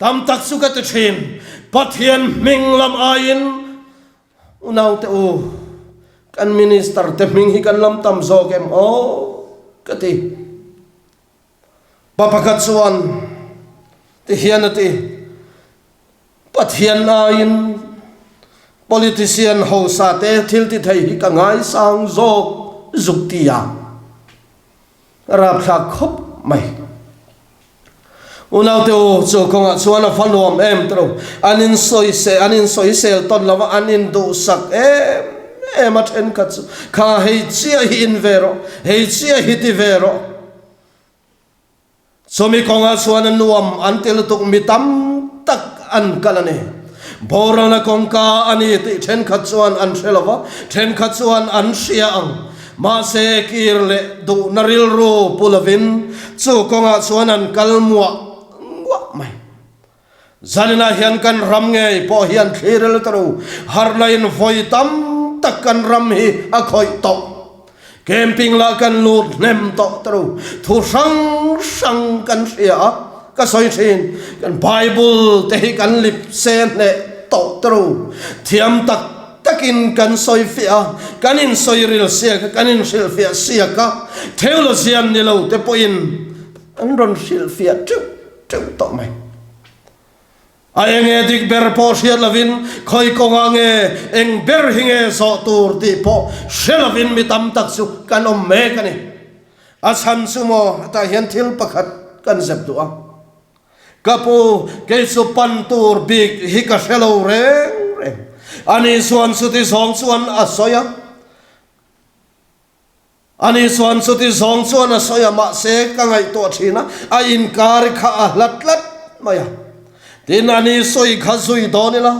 tam tak suka te thin pathian minglam ain unau te u kan minister te ming hi kan lam tam zo kem o kati papakat chuan te hian ati pathian ain politician ho sa te thil ti thei hi ka ngai sang zo zuktia rap tha khop mai unau te o cho konga chuan a fanuam em tro anin soi se ton lawa anin do sak em a then ka chu kha hei chia hi in vero hei chia hi ti vero somi konga chuan an nuam an tel tuk mi tam tak an kalane borana kongka ani ti then kha chuan an thelawa then kha chuan an sia ang ma se kirle do naril ro pulavin chu konga chuan an kalmua mai zanina hian kan ram nge po hian khirel taru harlain voi tam tak kan ram hi a khoi to camping la kan lut nem to taru thu sang kan sia ka soi thin kan bible te hi kan lip sen le to taru thiam tak takin kan soi fia kanin soi ril sia kanin sil fia sia ka theologian ni lo te poin an ron sil fia tu to mai ai nge dik ber po sia lavin khoi konga nge eng ber hinge so tur ti po shelavin mi tam tak su kan me kani asan sumo ta hian thil pakhat kan zep tu a kapu ke su pan tur big hi ka shelo re ani suan su ti song suan asoya ani suan su ti song suan asoya ma se ka ngai to thina a in kar kha lat maya tin ani soi kha zui donila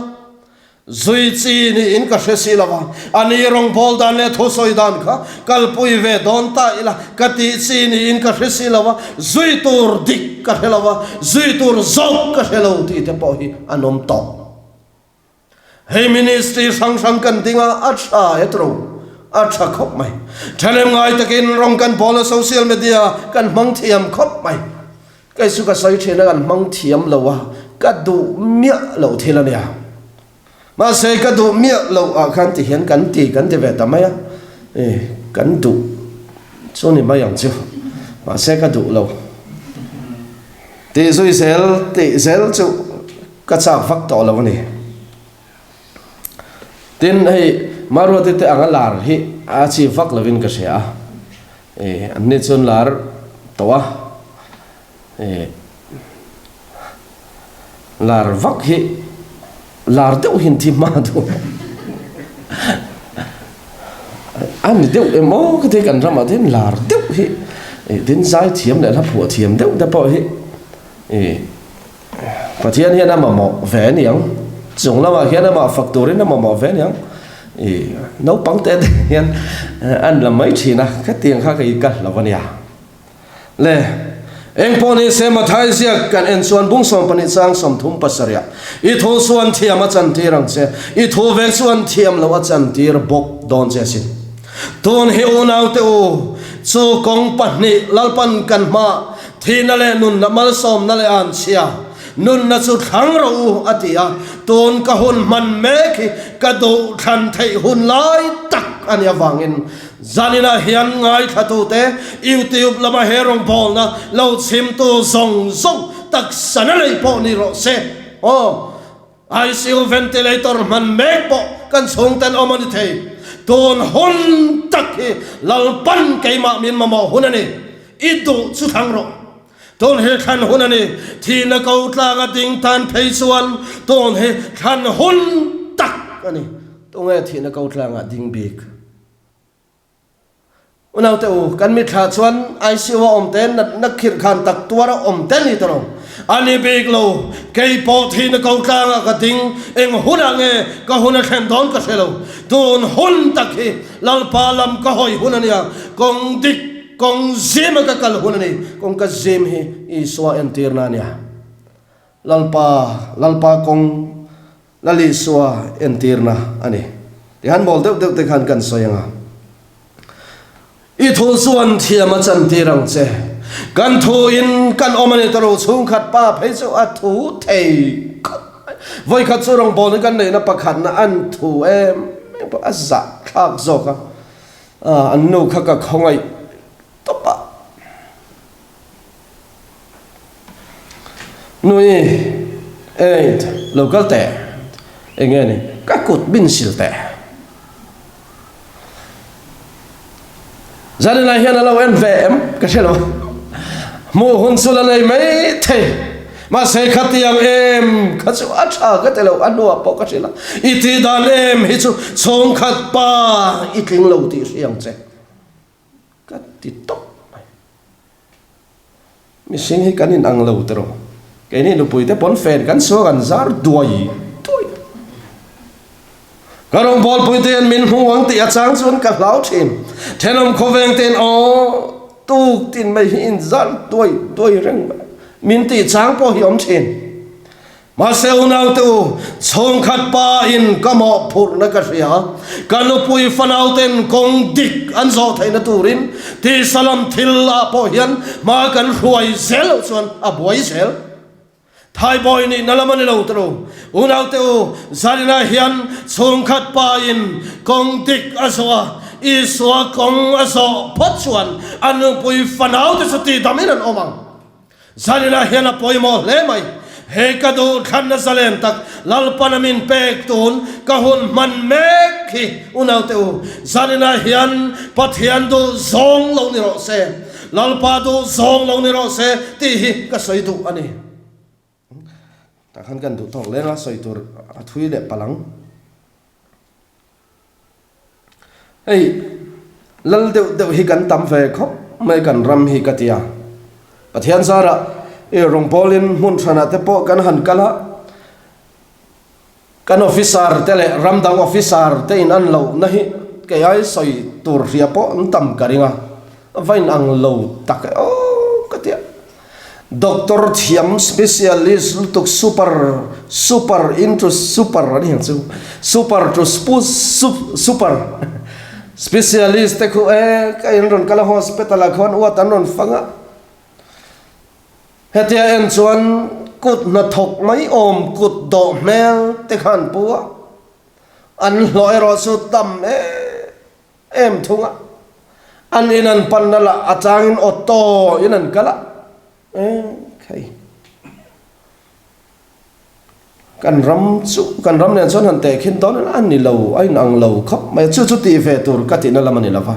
zui chi ni in ka hresi lawa ani rong bol dan le tho soi dan kha kalpui ve don ta ila kati chi ni in ka hresi lawa zui tur dik ka helawa zui tur zok ka helo ti te po hi anom to hey ministry sang kan dinga acha etro acha khop mai thalem ngai takin rong kan bola social media kan mang thiam khop mai cái su cái soi trên là mang thiam lâu à cái đủ miệng lâu thế là nè mà sẽ cái đủ miệng lâu à khán thì hiện cắn thì về tầm mấy á cắn đủ số này mấy样chưa mà sẽ cái đủ lâu thì rồi sẽ chú cái sao phát tỏ là vấn đề tin hay maru te anga lar hi a chi vak lovin ka sia an ne chun lar towa lar vak hi lar deuh hin thi ma du an deuh emo ka te kan rama den lar deuh hi den zai thiam le la phu thiam deuh da po hi pathian hian ama mo ve niang chung lama hian ama factory na mo ve niang nấu bóng tết hiền ăn là mấy chỉ na cái tiền khác cái cả là vấn đề lệ anh poni xem mà thái ziak kan en suan bung som pani sang som thum pasaria I thu suan thiam a chan ti rang se I thu veng suan thiam lo a chan ti bok don se sin ton he onau te o chu kong pan ni lalpan kan ma thina le nun na mal som na le an chia nun na chu thang ro atia ton ka hun man me ki ka do than thei hun lai tak ania wangin zanina hian ngai thatu te youtube lama herong bol na lo chim tu zong zong tak sanalei po ni ro se ICU ventilator man me po kan chung ten omani thei ton hun tak hi lalpan keima min mamo hunani idu chu thang ro tôn he khan hun ani thi na kau tla ga ding tan phei suan tôn he khan hun tak ani tong e thi na kau tla nga ding bik unau te u kan mi tha chuan ICU om ten na khir khan tak tuara om ten ni toro ani bik lo kei po thi na kau tla nga ga ding eng hun ange ka hun a khan don ka selo tôn hun tak hi lal pa lam ka hoi hun ania kong dik kong zim ka kal hunani kong ka zim hi iswa entirna nia lalpa kong lali swa entirna ani ti han bol deuh te khan kan soyanga I thu suan thiam a chan ti rang che kan thu in kan omani taro chung khat pa phei chu a thu thei voi khat chu rong bol kan nei na pakhat na an thu em a za thak zoka an nu kha ka khongai topa nui local te engene ka kut bin sil te zanina hian alo en vm ka thelo mo hun sula nei mai the ma se khatiam em ka chu acha ka telo anua po ka thela iti dan em hi chu chong khat pa itling lo ti riang che ka ti top mi sing hi kanin ang lo tero cái này nó bùi thế bốn phèn cắn số gần giá đuổi thôi các ông bol bùi tiền mình không uống tiệt sáng xuống cả lão chìm thế ông không veng tiền tu tiền mày in giá đuổi răng mình tiệt sáng po hiểm chìm mà sao nào tu chong khát pa in cả mọ phụt nó cái gì hả cái nó bùi phân áo tiền công địch ăn gió thấy nó turin thì salam thilla po hiền mà cái ruồi xéo xuống bùi xéo Thai boy ni nalamani lo tro unau teu zalina hian chung khat pa in kong dik aswa iswa kong aso photchuan anu pui fanau te suti damin an omang zalina hian a poimo le mai he ka do khan na zalen tak lalpanamin pek tun ka hun man mek hi unau teu zalina hian pathian do zong lo ni ro se lalpa do zong lo ni ro se ti hi ka soi tu ani ta khan kan du thong le na soi tur athui le palang ei lal deu hi kan tam ve khop mai kan ram hi katia pathian sara rong polin mun thana te po kan han kala kan officer tele ramdang officer te in an lo na hi ke ai soi tur ria po tam karinga vain ang lo tak katia doctor thiam specialist lutuk super into super ani chu super to super specialist te khu ka in ron kala hospital a khon wa tan ron fanga hetia en chuan kut na thok mai om kut do mel te khan pu an loi ro su tam em thunga an inan panala atangin otto inan kala okay kan ram nen chon han te khin ton an ni lo ai nang lo khop mai chu ti ve tur ka ti na lamani lava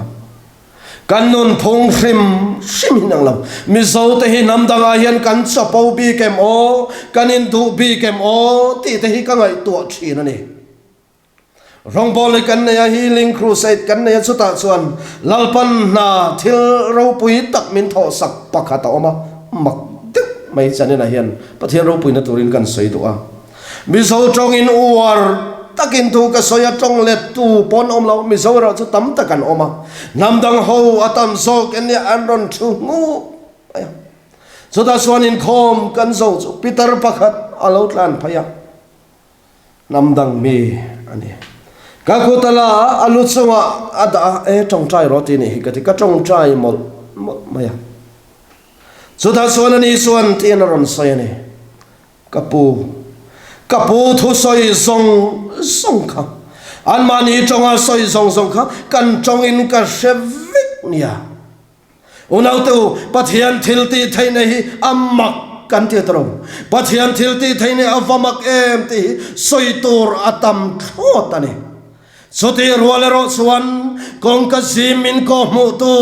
kan non phong sim nang lo mi zo te hi nam danga hian kan chapo bi kem o kan in du bi kem o ti te hi ka ngai tu thin ani rong bol kan ne healing crusade kan ne chuta chuan lalpan na thil ro pui tak min tho sak pakhat oma mak tek mai chanena hian pathian ro pui na turin kan soi do a mi zo trong in uar takin tu ka soya trong let tu pon om lo mi zo ro chu tam takan oma nam dang ho atam zo ken ni anron thu ngu chuta chuan in khom kan zo chu peter pakhat alo tlan phaya nam dang mi ani ka khutala alu chunga ada trong trai roti ni ka ti ka trong trai mol maya chuta chuan ani chuan tin ron soya ni kapu thu soi song kha an mani chonga soi song kha kan chong in ka shevik nia unau tu pathian thilti thaine hi amak kan ti tro pathian thilti thaine avamak em ti soi tur atam thot ani sote rolero suan kong ka zimin ko mu tu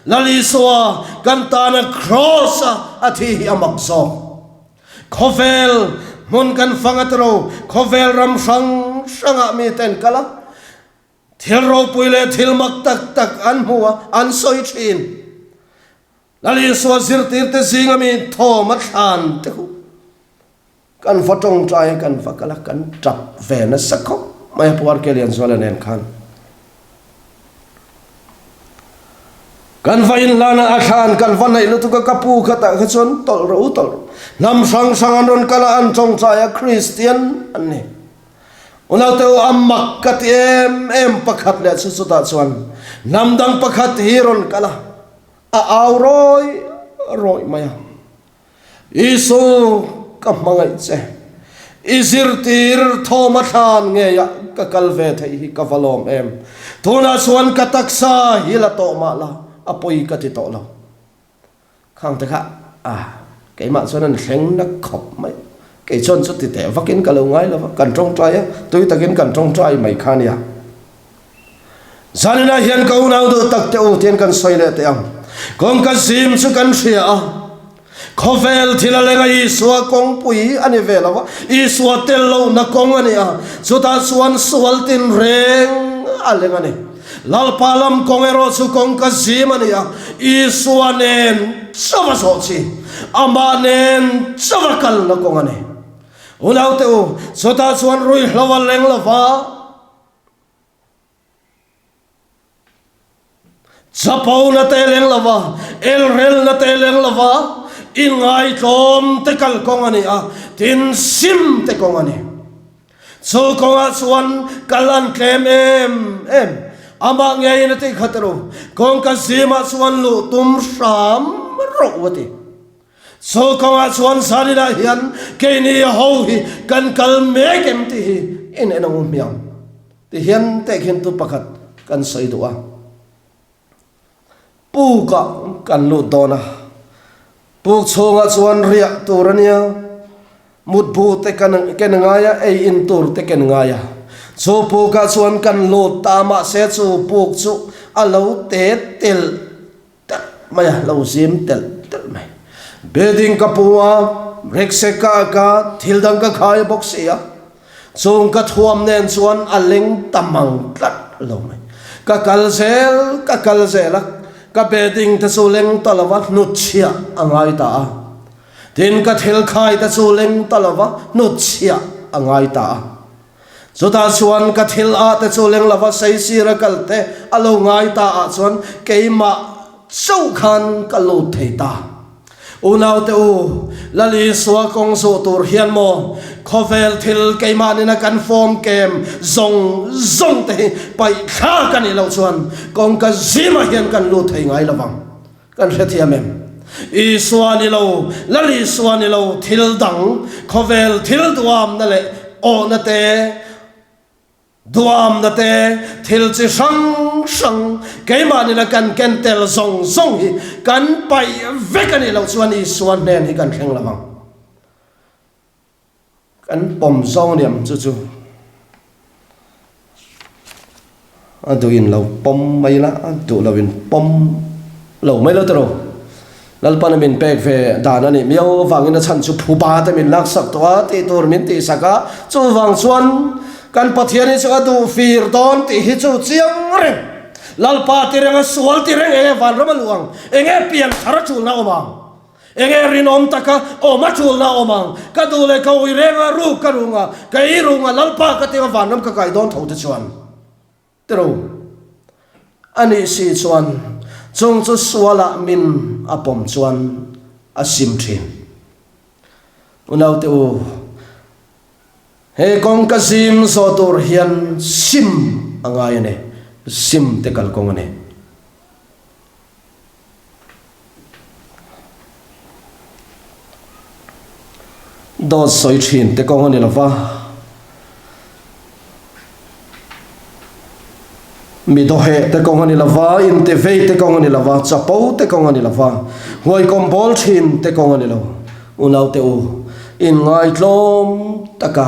lali soa kan tana cross athi amak so khovel mun kan fangatro khovel ram sanga mi ten kala thil ro puile thil mak tak an huwa an soi thin lali so zirtir te singa mi tho mat han te khu kan fatong trai kan fakala kan trap ve na sakho mai puar ke lian zola nen khan kan vain lana akhan kan vanai lu tu ka kapu khata khachon tol nam sang anon kala an chong chaya Christian anni unau te ammak kat em pakhat le chu ta chuan nam dang pakhat hiron kala a roi maya isu ka mangai che izirtir thoma than nge ya ka kalve thei hi ka valom em thuna chuan ka taksa hila to ma la apoi ka ti to lo khang te kha cái mạng số này khen nó khóc mấy cái chôn chút thì té vắt kiến cả lâu ngay là cần trong trai á tôi ta kiến cần trong trai mày khan ya giờ này hiện câu nào được tắc tiêu tiền cần xoay lại tiền con cái sim số cần xia khó vel thì là lấy cái xua con bụi anh về là vậy xua tel lâu na con anh à số ta xuân xuân tin reng anh lấy cái lal palam con ero số con cái sim anh à xua nên sao mà sợ chi amanen chavakal na kongane unau teu sota chuan rui hlawal leng lova chapau na te leng lova elrel na te leng lova ingai tom te kal kongane a tin sim te kongane so konga chuan kalan tlem em ama ngai na te khatro kong ka sima chuan lu tum ram rowati so kawa chuan sarina hian ke ni ho hi kan kal me kem ti hi in enong miam ti hian te khin tu pakhat kan soi duwa pu ka kan lu dona pu chonga chuan ria turania mut bu te kan ngaya ei in tur te ken ngaya so pu ka chuan kan lu tama se chu pu chu alo te tel maya lo zim tel mai beding kapua rekseka ka thildang ka khai boxia chung ka thuam nen chuan aleng tamang tlat lo mai ka kalzel ka beding ta suleng talawa nuchia angai ta tin ka thil khai ta suleng talawa nuchia angai ta chuta chuan ka thil a ta suleng lawa sei sira kalte alo ngai ta chuan keima chau khan ka lo theita unau te u lali swa kong so tur hian mo khovel thil keimani na kan form kem zong te pai kha kan ilo chuan kong ka zima hian kan lu thei ngai lawang kan hrethiam em i swani lo lali swani lo thil dang khovel thil duam na le o na te duam na te thil chi sang keimani na kan kentel zong hi kan pai vekani lo chuan i swan nen hi kan thleng lawang kan pom zong niam chu chu aduin lo pom mai la adu lo in pom lo mai lo tro lalpan min pek ve dana ni miao wangin a chan chu phuba ta min lak sak to ti tur min ti saka chu wang chuan kan pathian ni saka du fir don ti hi chu chiang reng lalpa ti reng sual ti reng e van ram luang enge pian thar chu na omang enge rinom taka o ma chu na omang ka du le ka ui renga ru ka runga ka i runga lalpa ka ti van ram ka kai don tho te chuan tro ani si chuan chung chu suala min apom chuan asim thin unau te u he kong ka sim so tur hian sim angai ne sim te kal kong ne do soi thin te kong ne lova mi do he te kong ani lava in te ve te kong ani lava chapo te kong ani lava hoi kom bol thin te kong ani lo unau te u in ngai tlom taka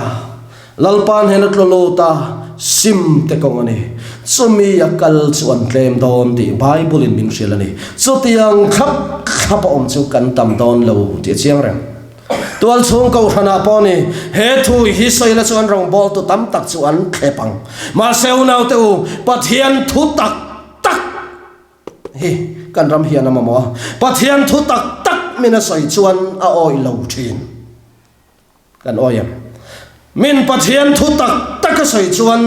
lalpan henat lo ta sim te kong ani chumi yakal chuan tlem don ti bible in min shilani chutiang khap khap om chu kan tam don lo ti chiang rang tual chung ko thana poni he thu hi soila chuan rong bol tu tam tak chuan khepang ma seu nau te u pathian thu tak tak hi kan ram hian ama mo pathian thu tak tak mina soi chuan a oi lo thin kan oyam min pathian thu tak tak soi chuan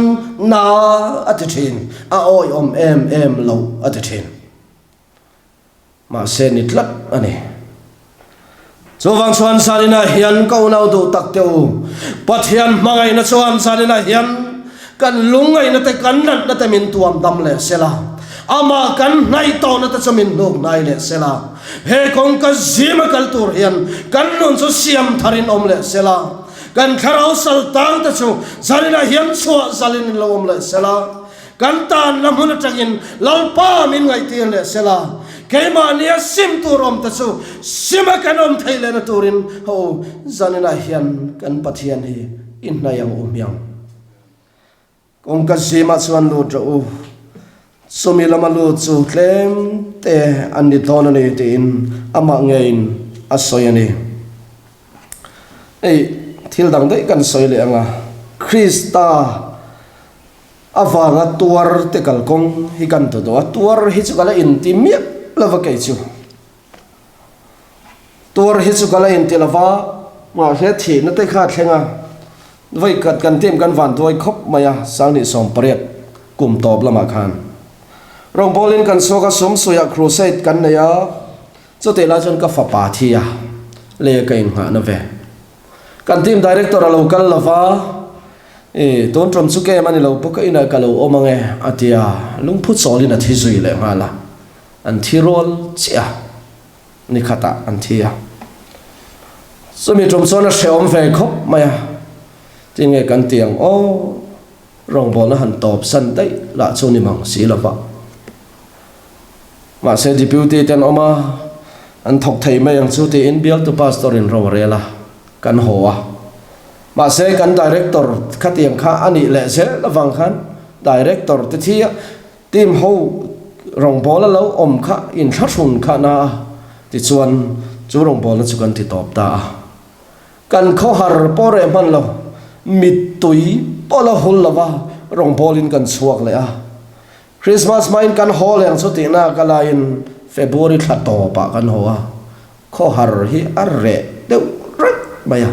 na ati thin a oi om em lo ati thin ma se ni tlat ani so wang chuan salina hian ko nau du tak teu pathian mangai na chuan salina hian kan lungai na te kan nat na te min tuam dam le sela ama kan nai to na te chamin lok nai le sela he kong ka zima kal tur hian kan non so siam tharin om le sela kan kharau sal tang ta chu salina hian chua salin lo om le sela kan tan na mun tangin lalpa min ngai ti le sela keima nia sim turom ta chu sima kanom thaile na turin ho zanina hian kan pathian hi in na yang umyang kong ka sima chuan lu tro sumi lama lu chu tlem te ani thona ni tin ama ngein asoyani ei thil dang dei kan soile anga krista awanga tuar te kalkong hi kan to do tuar hi chu kala in ti mi lava kai chu tuar hi chu kala in ti lava ma he thi na te kha thlenga vai kat kan tem kan van toi khop maya sang ni som pariat kum top lama khan rong bolin kan soka som soya crusade kan na ya cho te la jon ka fa pa thi ya le kain ha na ve kan team director alo kal lava ton trom chu ke mani lo poka ina kalo omange atia lungphut solina thi zui le mala an thi rol chia ni khata an thia so mi trom sona sheom ve khop maya tinge kan tiang o rong bol na han top san dai la chu ni mang si lava ma se deputy ten oma an thok thei mai ang chu ti in bial to pastor in rowarela kan hoa ma se kan director khatiang kha ani le se lawang khan director te thia team ho rong bol lo om kha in thun kha na ti chuan chu rong bol na chu kan ti top ta kan kho har pore man lo mit tui pola hul lawa rong bol in kan chuak le a Christmas main kan hol yang chu ti na kala in February thla to pa kan hoa kho har hi arre deu rat maya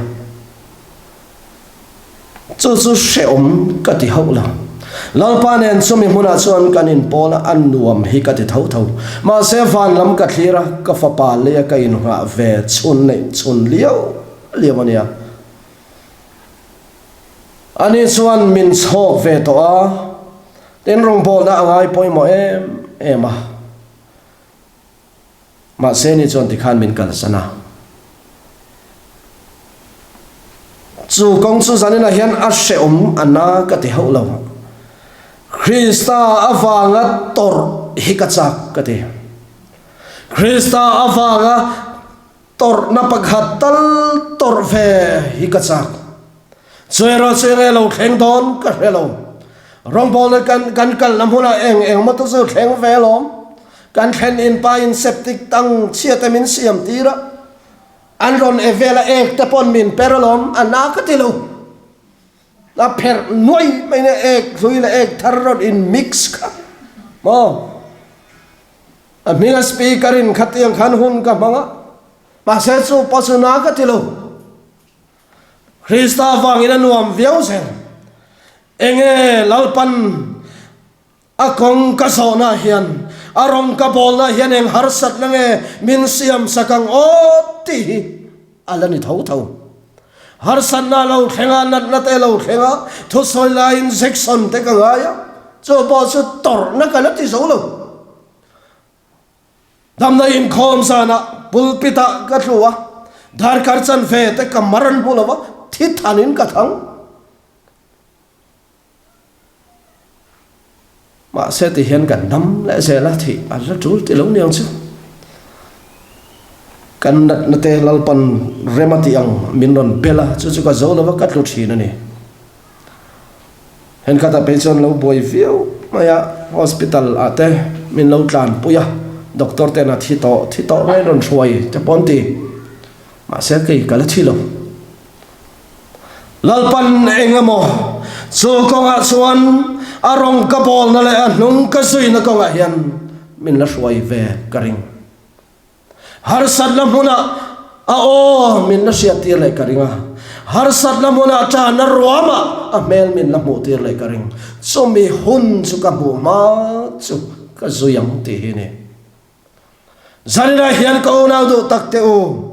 chu she om ka ti ho la lalpa nen sumi huna chuan kanin pola an nuam hi ka ti thau thau ma se van lam ka thira ka fa pa le ka in ha ve chun nei chun liawania ani chuan min chok ve to a ten rong bol na angai poi mo ema ma se ni chuan ti khan min kal sana chu kong chu zanina hian a she anna ka ti ho lo Krista awanga tor hikachak kate Krista awanga tor na paghatal tor ve hikachak chơi rồi chơi nghe lâu khen đón cả về lâu rong bò lên can làm hôn là em mà tôi chơi khen về lắm can khen in pa in septic tăng chia tay mình xiêm tí đó anh ron về là tập on mình peralom anh na cái gì luôn là per nuôi mấy này rồi là thar rồi in mix cả mà mình speaker in khát tiếng khan hun cả mà sẽ số pasuna cái gì luôn Krista vang ina nuam viau sen enge lalpan akong kasona hian arong kabol na hian eng harsat nange min siam sakang oti alani thau harsat na lo khenga na te lo khenga thu soi la injection te ka ya cho bo su tor na ka ti zo lo dam na in khom sana pulpita ka thua dhar karchan ve te kamaran bulawa thiết thanin cả thắng mà sẽ thể hiện cả năm lẽ sẽ là thì rất chú thì lâu nhiều chứ cần đặt nó tê lal pan rematiang min non bela chú có dấu nó vắt cắt lụt chỉ này hiện cả ta patient lâu boy phiêu mà ya hospital à tê min lâu tràn puya doctor tê là thi to ngay non xuôi cho bọn tì mà sẽ cái là thi lâu lalpan engamo so konga suan arong kapol na le nung kasui na konga hian min la suai ve karing har sat lam huna min na sia tir le karinga har sat lam huna cha na ruama mel min la mu tir le karing so mi hun chu ka bu ma chu ka zuyang ti hi ne zalina hian ko na do takte o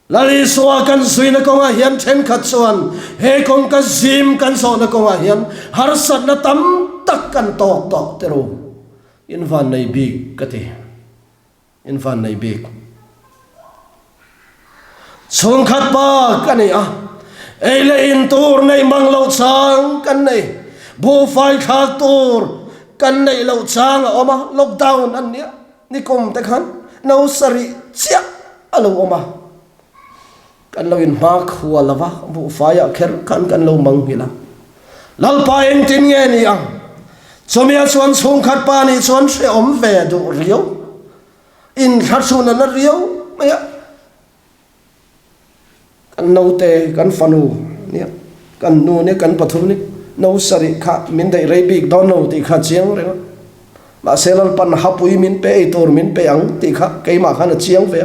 lali soa kan sui na konga hian then khat chuan he kong ka zim kan so na konga hian har sat na tam tak kan tok tero in van nei big kati in van nei big chung khat pa kan nei ele in tur nei mang lo chang kan nei bu fai kha tur kan nei lo chang oma lockdown an nia ni kom te khan no sari chia alo oma kan lo in mak huwa lava bu faya kher kan lo mang hila lalpa eng tin nge ni ang chomia chuan chung khat pa ni chuan se om ve du rio in khat chun na rio maya kan no te kan fanu ni kan nu ne kan pathu ni no sari kha min dai rei big don no ti kha chiang re ma selal pan hapui min pe tor min pe ang ti kha ke ma khan chiang ve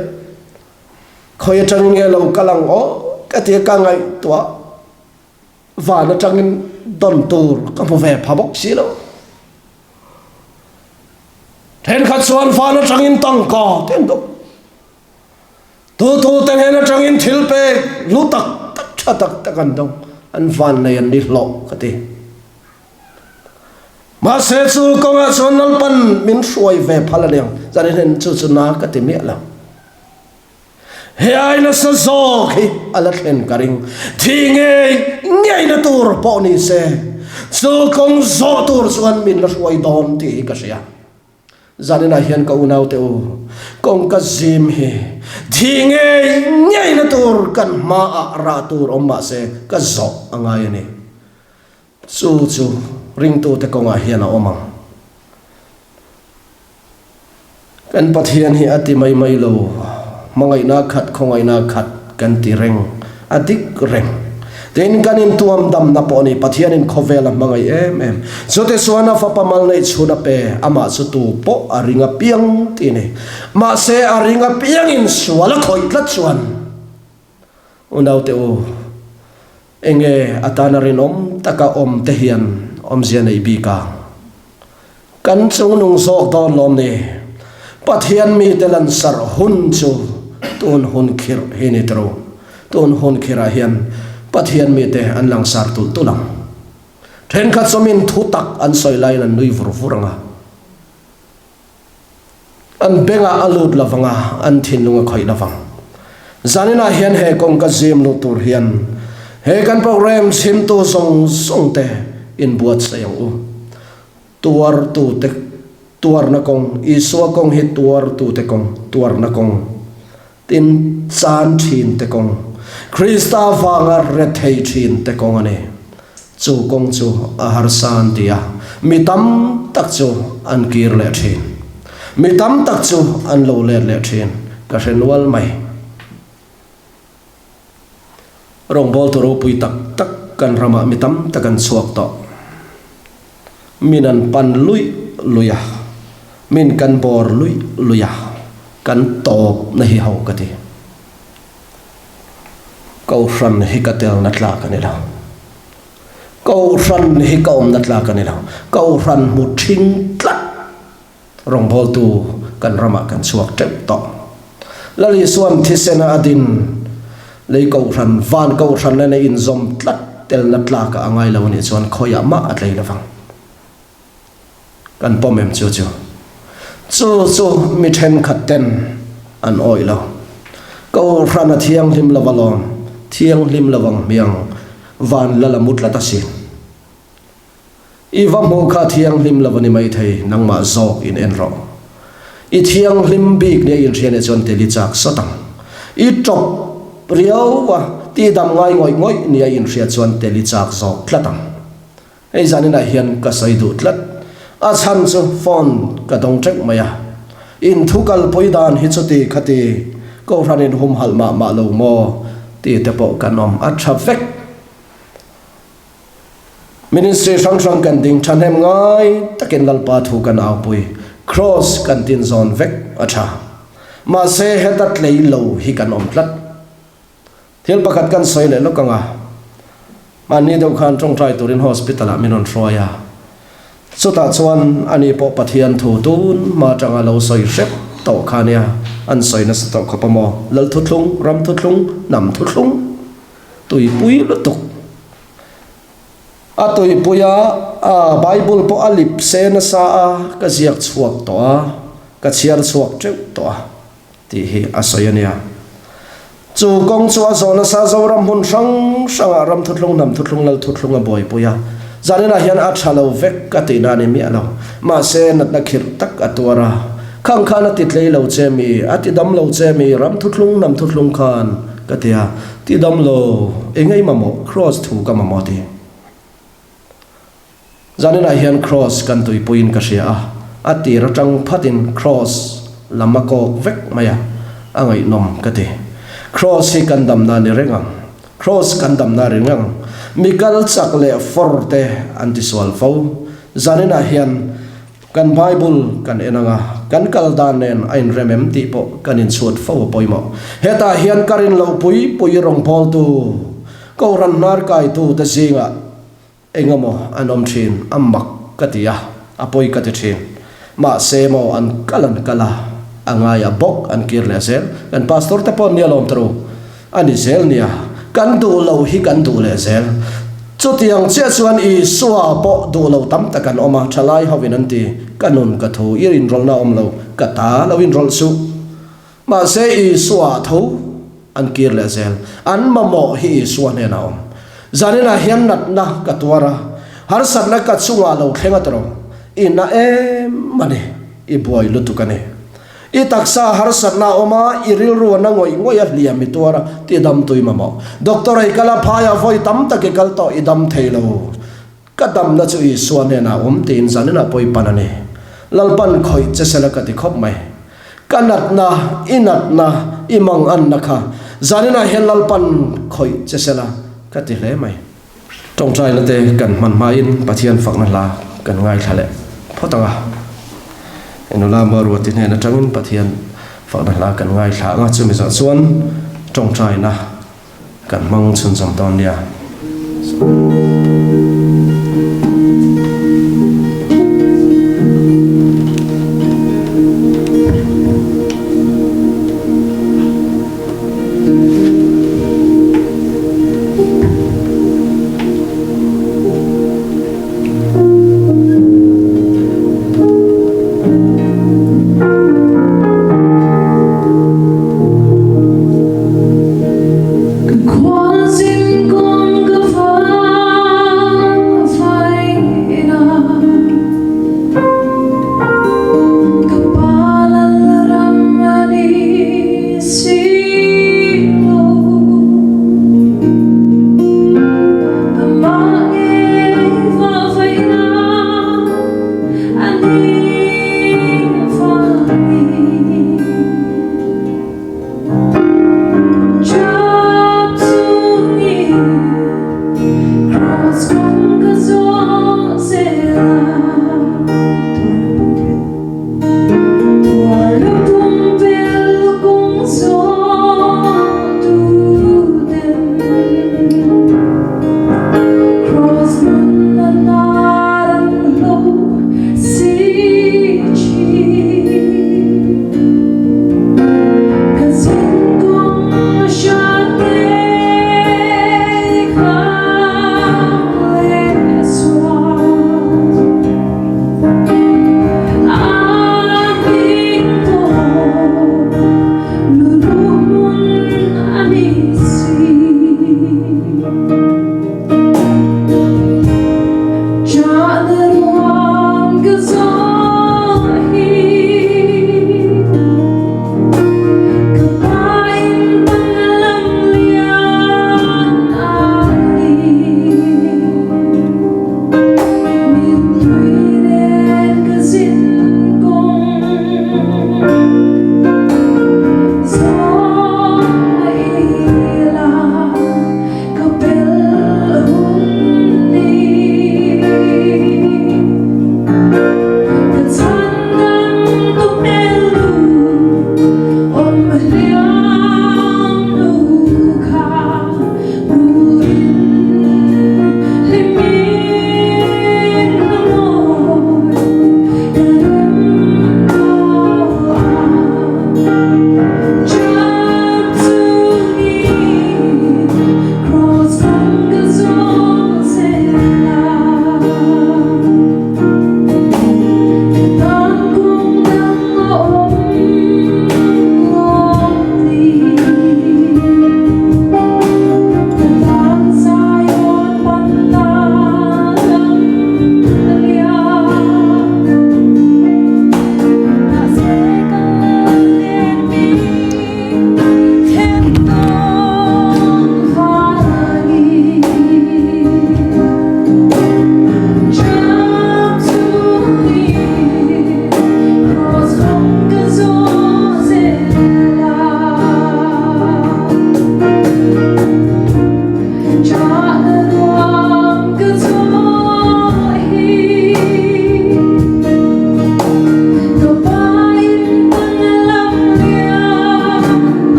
khoi chang nge lo kalang o ka ti ka ngai tua và nó chang don tur ka po ve phabok si lo then khat suan fa nó chang tang ka ten do tu ten he nó chang thil pe lu tak cha tak kan dong an van nei an di lo ka ti mà sẽ su công an xuân nal pan min suai về phalaniang za nên chu na ka ti me la he ai na sa zo khi ala khen karing thi nge na tur po ni se su kong zo tur xuân min la suai don ti ka sia za nên hian ka unau te u kong ka zim hi thi nge na tur kan ma ra tur om ma se ka zo angai ni chu ring tu te konga hian a omang kan pathian hi ati mai lo mangai na khat khongai na khat kan ti reng adik reng tin kan in tuam dam na po ni pathian in khovela mangai em sote suana fa pamal nei chuna pe ama su tu po aringa piang ti ne ma se aringa piang in swala khoi tlat chuan unau te o enge atana rinom taka om te hian om zian ei bi ka kan chung nung sok don lom ni pathian mi telan sar hun chu tun hun khir hini tro tun hun khira hian pathian mi te an lang sar tu lang then khat somin thu tak an soi lai lan nui vuranga an benga alut lavanga an thin lunga khoi lawang zanina hian he kong ka zim lu tur hian he kan program sim tu song te in buat sayang u tuar tu te tuar na kong iswa kong hi tuar tu te kong tuar na kong tin chan thin te kong Krista vanga ret thei thin te kong ani chu kong chu a har san dia mi tam tak chu an kir le thin mi tam tak chu an lo le thin ka renwal mai rong bol to ro pui tak tak kan rama mi tam takan suak to minan pan lui luya min kan bor lui luya kan top na hi hau kati kau ran hi katel natla kanila kau ran hi kaum natla kanila kau ran mu thing tlat rong bol tu kan rama kan suak tep to lali suam thisena adin lei kau ran van kau ran na in zom tlat tel natla ka angai lo ni chuan khoya ma at lei lawang kan pomem chu mi then khaten an oilo kau ran a thiang lim lavalom thiang lim lawang miang van lala mutla ta si iwa mo kha thiang lim lawani mai thei nangma zok in enro I thiang lim big ne in rian e chon teli chak sotang I top riau wa ti dam ngai ngoi nia in ria chon teli chak zok tlatang ei zanina hian ka sai du tlat a chan chu phone ka dong trek maya in thukal poidan hi chuti khati ko ranin hum hal ma lo mo ti te po kanom a traffic ministry sang kan ding thanem ngai takin lalpa thu kan au pui cross kan tin zone vek acha ma se hetat lei lo hi kanom tlat thil pakhat kan soi le lokanga mani do khan trong trai turin hospital a minon troya chuta chuan ani po pathian thu tun ma tanga lo soi rep to khania an soi na sto khopamo lal thuthlung ram thuthlung nam thuthlung tui pui lutuk a tui puya a bible po alip se na sa a ka ziak chuak to a ka chiar chuak treu to a ti hi a soi ania chu kong chu a zona sa zo ram hun sang ram thuthlung nam thuthlung lal thuthlung a boy puya zanena hian a thalo vek ka ti na ni mi alo ma se nat na khir tak atwara khang khana titlei lo che mi ati dam lo che mi ram thuthlung nam thuthlung khan ka tia ti dam lo engai mamo cross thu ka mamo ti zanena hian cross kan tui puin ka sia ati ratang phatin cross lamako vek maya angai nom ka ti cross hi kan dam na ni rengang cross kan dam na rengang mikal chakle forte antiswal fo zanena hian kan bible kan enanga kan kaldan nen ain remem ti po kan in chut fo poimo heta hian karin lo pui rong pol tu ko ran nar kai tu ta zinga engamo anom thin amak katia apoi katithin ma semo an kalan kala angaya bok an kirle sel kan pastor te pon nialom tru ani sel nia kan du lo hi kan du le sel chutiang che chuan I suwa po du lo tam takan oma thalai hawin ti kanun ka thu irin rol na om lo kata lo in rol su ma se I suwa thu an kir le sel an mamo hi suwa ne na om zanena hian nat na katwara har san na ka chunga lo thlenga tro ina mane I boy lutukane I taksa har satna oma iril ru na ngoi liam mitwara ti dam tui mamo doctor ai kala phaya voi tam take kal to idam thailo kadam na chu I suane na tin zanena poi panane lalpan khoi chesela ka ti khop mai kanat na inat na imang an nakha zanena hel lalpan khoi chesela ka ti hle mai tong trai late kan man main pathian fakna la kan ngai thale photanga enula maru tin he na tangin pathian fakna la kan ngai thla nga chu mi za chuan tong trai na kan mang chun jam don nia Quasi con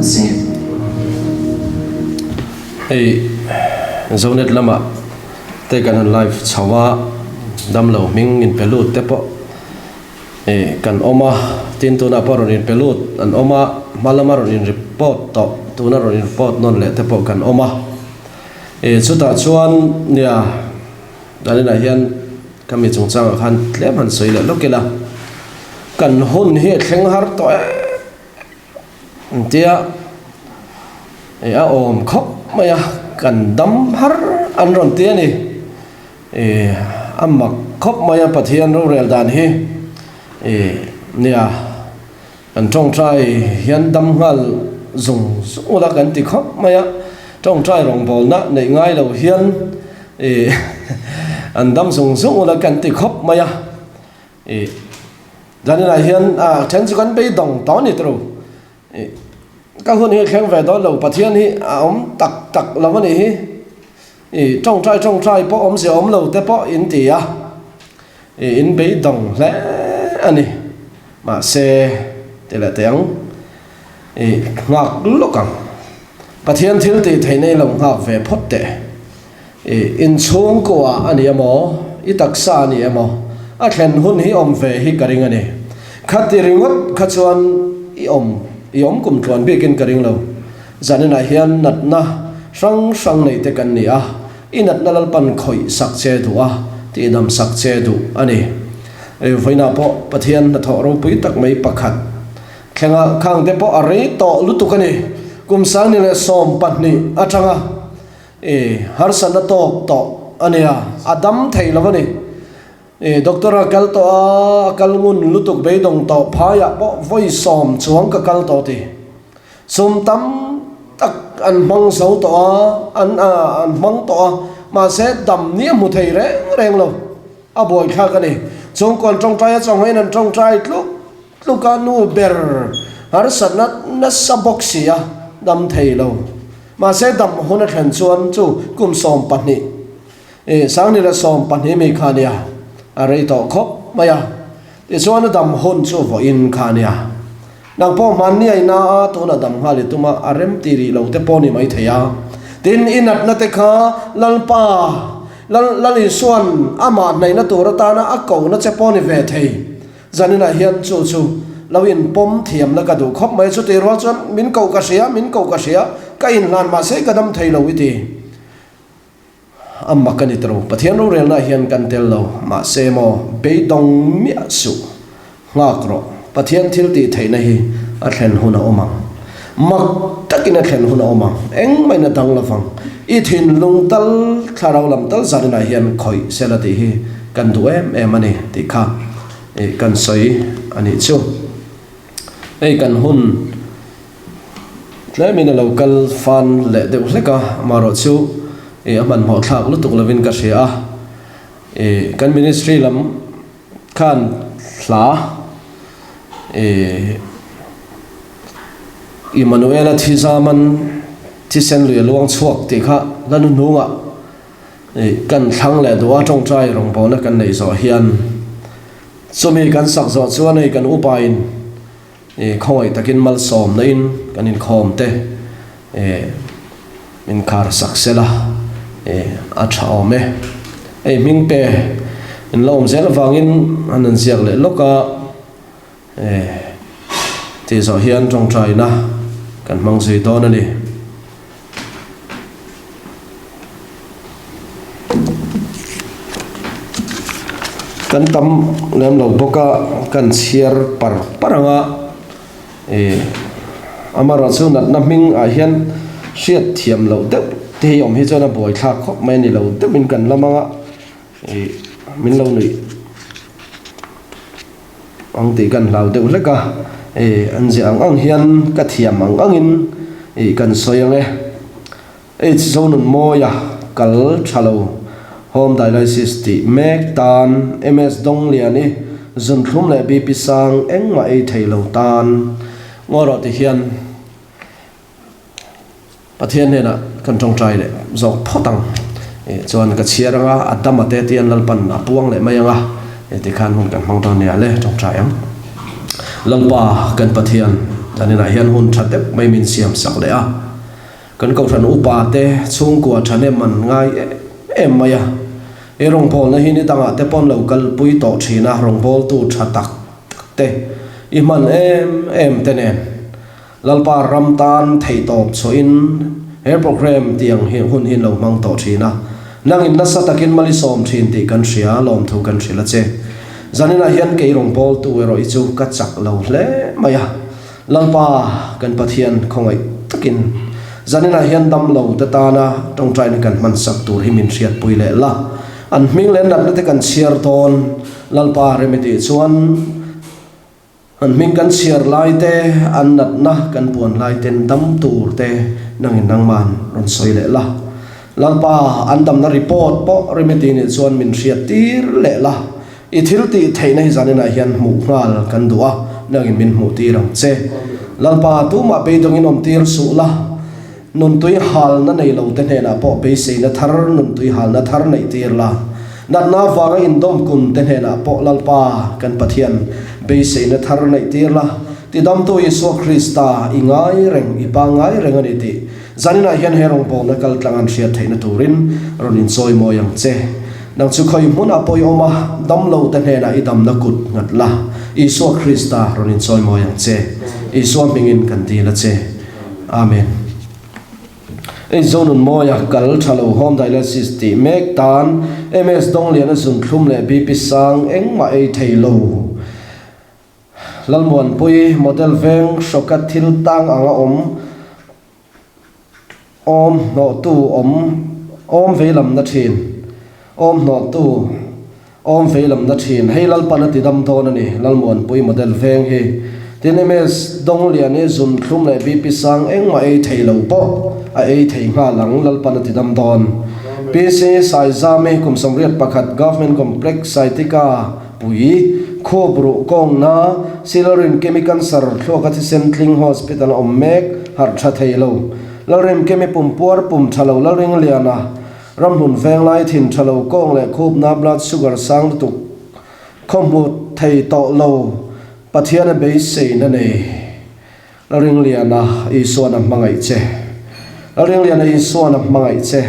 se zonet lama te kan live chawa dam lo ming in pelut te po kan oma tin tu na por in pelut an oma malama ron in report to tu na ron in report non le te po kan oma chuta chuan nia dalina hian kami chungchang khan tlem han soila lokela kan hun hi thleng har to tia a om khop maya kan dam har an ron tia ni amak khop maya pathian ro rel dan hi nia an tong trai hian dam ngal zung ula kan ti khop maya tong trai rong bol na nei ngai lo hian an dam zung ula kan ti khop maya janina hian chen chu kan be dong to ni tro các hôn hi khen về đó lầu pathian hi ông tặc là vấn đề hi trong trai po ông sẽ ông lầu te po in tì in bấy đồng lẽ anh đi mà xe thì là tiếng ngọc lúc càng pathian thiếu thì thấy này lòng ngọc về phốt tệ in xuống của anh em mò ít đặc xa anh em mò khen hôn hi ông về hi cả anh này khát thì ringot khát chuan ông yom kum tuan be ken karing lo zanena hian natna sang nei te kan ni inat nalal pan khoi sak che du ti nam sak che du ani voina po pathian na tho ro pui tak mai pakhat khenga khang te po are to lutu kani kum sang ni le som pat ni atanga har san na to ania adam thei lawani doctor akal to akal ngun lutuk be dong to phaya po voi som chuang ka kal to ti sum tam tak an mang so to an mang to ma se dam ni mu thei reng lo a boy kha ka ni chung kon trong trai chong hai nan trong trai lu ka nu ber har san na sa boxia dam thei lo ma se dam hona than chuan chu kum som pa ni sang ni la som pa ni me kha nia arei to khop maya ti chuan dam hon chu vo in khania nang po man ni aina to na dam hali tuma arem tiri lo te poni mai theya tin inat na te kha lalpa lali suan ama nei na tur ta na akko na che poni ve thei zanina hian chu lawin pom thiam na ka du khop mai chu ti ro chuan min ko ka sia ka in lan ma se ka dam thei lo iti amma kan itro pathian ro rel na hian kan tel lo ma se mo be dong mi su ngakro pathian thil ti theina hi a thlen huna omang mak takin a thlen huna omang eng mai na dang lawang I thin lung tal tharau lam tal zanina hian khoi sela ti hi kan du em ani ti kha kan soi ani chu kan hun tlemin local fan le de uleka maro chu aman ho thak lu tuk lovin ka ria kan ministry lam khan thla Emmanuela Thizaman Thisen lui luang chuak ti kha lanu nunga kan thlang le do atong trai rong bo na kan nei zo hian somi kan sak zo chuan ei kan upain khoi takin mal som nain kan in khom te min khar saksela a thao me ming pe in lom zel wangin anan siak le loka ti zo hian tong trai na kan mang zui to na ni kan tam lem lo boka kan chiar paranga amara chu nat na ming a hian hriat thiam lo de te yom hi chona boi thla khop mai ni lo de min kan lamanga min lo ni ang ti kan lau de uleka an ji ang hian ka thiam angin kan soyange zonun moya kal thalo home dialysis ti mek tan ms dong liani zun thum le bp sang engma thailo tan ngoro ti hian pathian hena kan tong trai le zo photang chuan ka chiaranga adama te tian lalpan apuang le mayanga ti khan hun kan mang ton ya le tong trai ang lalpa kan pathian tani na hian hun thatep mai min siam sak le a kan ko than upa te chung kwa thane man ngai em maya e rong pol na hi ni tanga te pon local pui to thina rong pol tu thatak te i man em te nen lalpa ramtan thei top so in he program tiang hi hun hin lo mang to thina nang in na satakin mali som thin ti kan ria lom thu kan rila che zanina hian ke rong pol tu ero i chu ka chak lo hle maya lalpa kan pathian khongai takin zanina hian dam lo ta ta na tong trai na kan man sak tur hi min riat pui le la an ming len nat te kan share ton lalpa remedy chuan an ming kan share lai te an nat na kan puan lai ten dam tur te nang in nang man ron soi le la lalpa an dam na report po remedy ni chuan min riat tir le la i thil ti theina hi zanina hian mu ngal kan duwa nang in min mu ti rang che lalpa tu ma pe dong in om tir su la nun tui hal na nei lo te ne na po pe se na thar nun tui hal na thar nei tir la nat na wanga in dom kun te ne na po lalpa kan pathian pe se na thar nei tir la ti dam tu Yesu Krista ingai reng ipa ngai reng ani ti zanina hian herong po na kal tlangan ria theina turin ron in soi mo yang che nang chu khoi mun apoi oma dam lo te ne na i dam na kut ngat la Yesu Krista ron in soi mo yang che Yesu mingin kan ti la che amen ei zonun moya kal thalo home dialysis ti mek tan ms dong lian a sun thlum le bp sang engma ei theilo lalmon pui model veng shokat thil tang anga om no tu om velam na thin om no tu om velam na thin hei lal panati dam ton ani lalmon pui model veng hi tin ms dong lian e sun thlum le bp sang engma ei theilo po a ei thei nga lang lal panati dam don pc sai zame kum somriat pakhat government complex saitika pui khobru kong na silorin chemical sar thlokathi centling hospital ommek har tha theilo lorem kemi pumpuar pum thalo loring liana ramhun veng lai thin thalo kong le khob na blood sugar sang tu khomu thei to lo pathian be sei na nei loring liana isona mangai che loring liana isona mangai che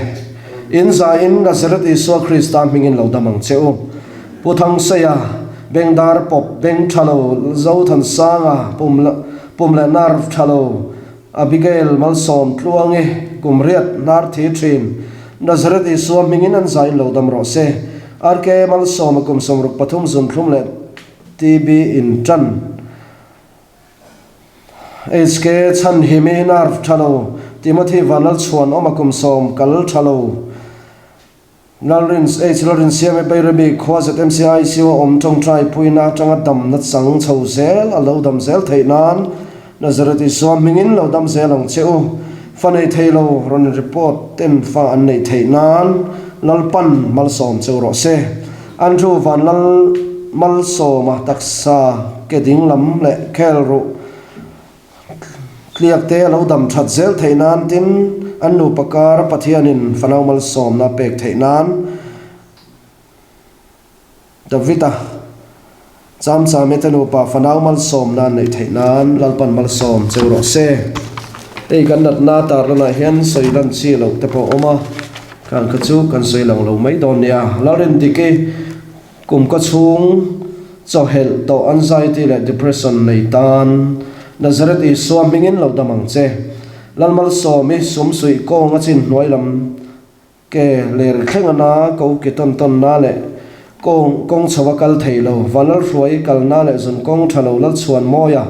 in za in Nazareth Yesu Krista mingin lo damang cheu puthang saya bengdar pop beng thalo zo than sanga pumla nar thalo Abigail malsom tluange kumriat nar thi thin Nazareth Yesu mingin an zai lo dam ro se RK malsom kum somruk pathum zun thlum le TB in tran HK chan himi nar thalo Timothy vanal chuan omakum som kal thalo Nalrin Lorin siame bayrabi khwazat MCI siwa om tong trai puina tanga dam nat sang chho zel alo dam zel theinan Nazareth Yesu mingin lo dam zel ang cheu fanei theilo ron report ten fa an nei theinan lalpan malsom cheu ro se Andrew van lal malsoma taksa keding lam le khelru kliak te lo dam that zel theinan tin anu pakar pathianin fanau malsom na pek theinan Davita cham metanu pa fanau malsom na nei theinan lalpan malsom cheu se ei kan nat na tar na hian soilan chi lo te po oma kan ka chu kan soilang lo mai don nia lauren dike kum ka chung cho hel to anxiety le depression nei tan Nazareth Yesu mingin lo damang che lalmal so mi sum sui ko nga chin noilam ke ler khengana ko ke ton na le kong chawakal theilo vanal roi kalna le zun kong thalo lal chuan moya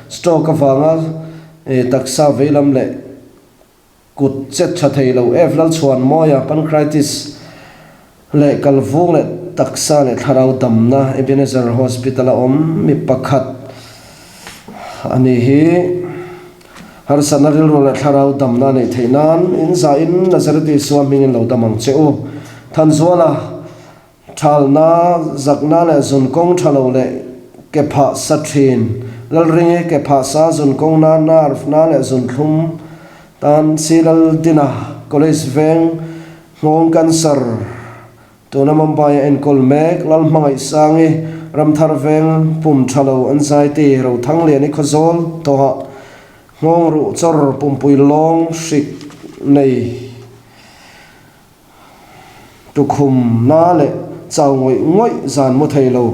stroke awanga taksa velam le kut chet tha theilo evlal chuan moya pancreatitis le kalvung le taksa le tharau damna Ebenezer Hospital om mi pakhat ani hi har sanaril rola tharau damna nei theinan in za in Nazareth Yesu mingin lo damang cheu thanzuala thalna zakna le zun kong thalo le ke pha sathin lal ringe ke pha sa zun kong na narf na le zun thum tan silal dina college veng ngong cancer tuna mumbai en kolmek lal mangai sangi ramthar veng pum thalo anxiety ro thangle ni khozol to ngong ru chor pumpui long sik nei tu khum na le chau ngoi zan mu thei lo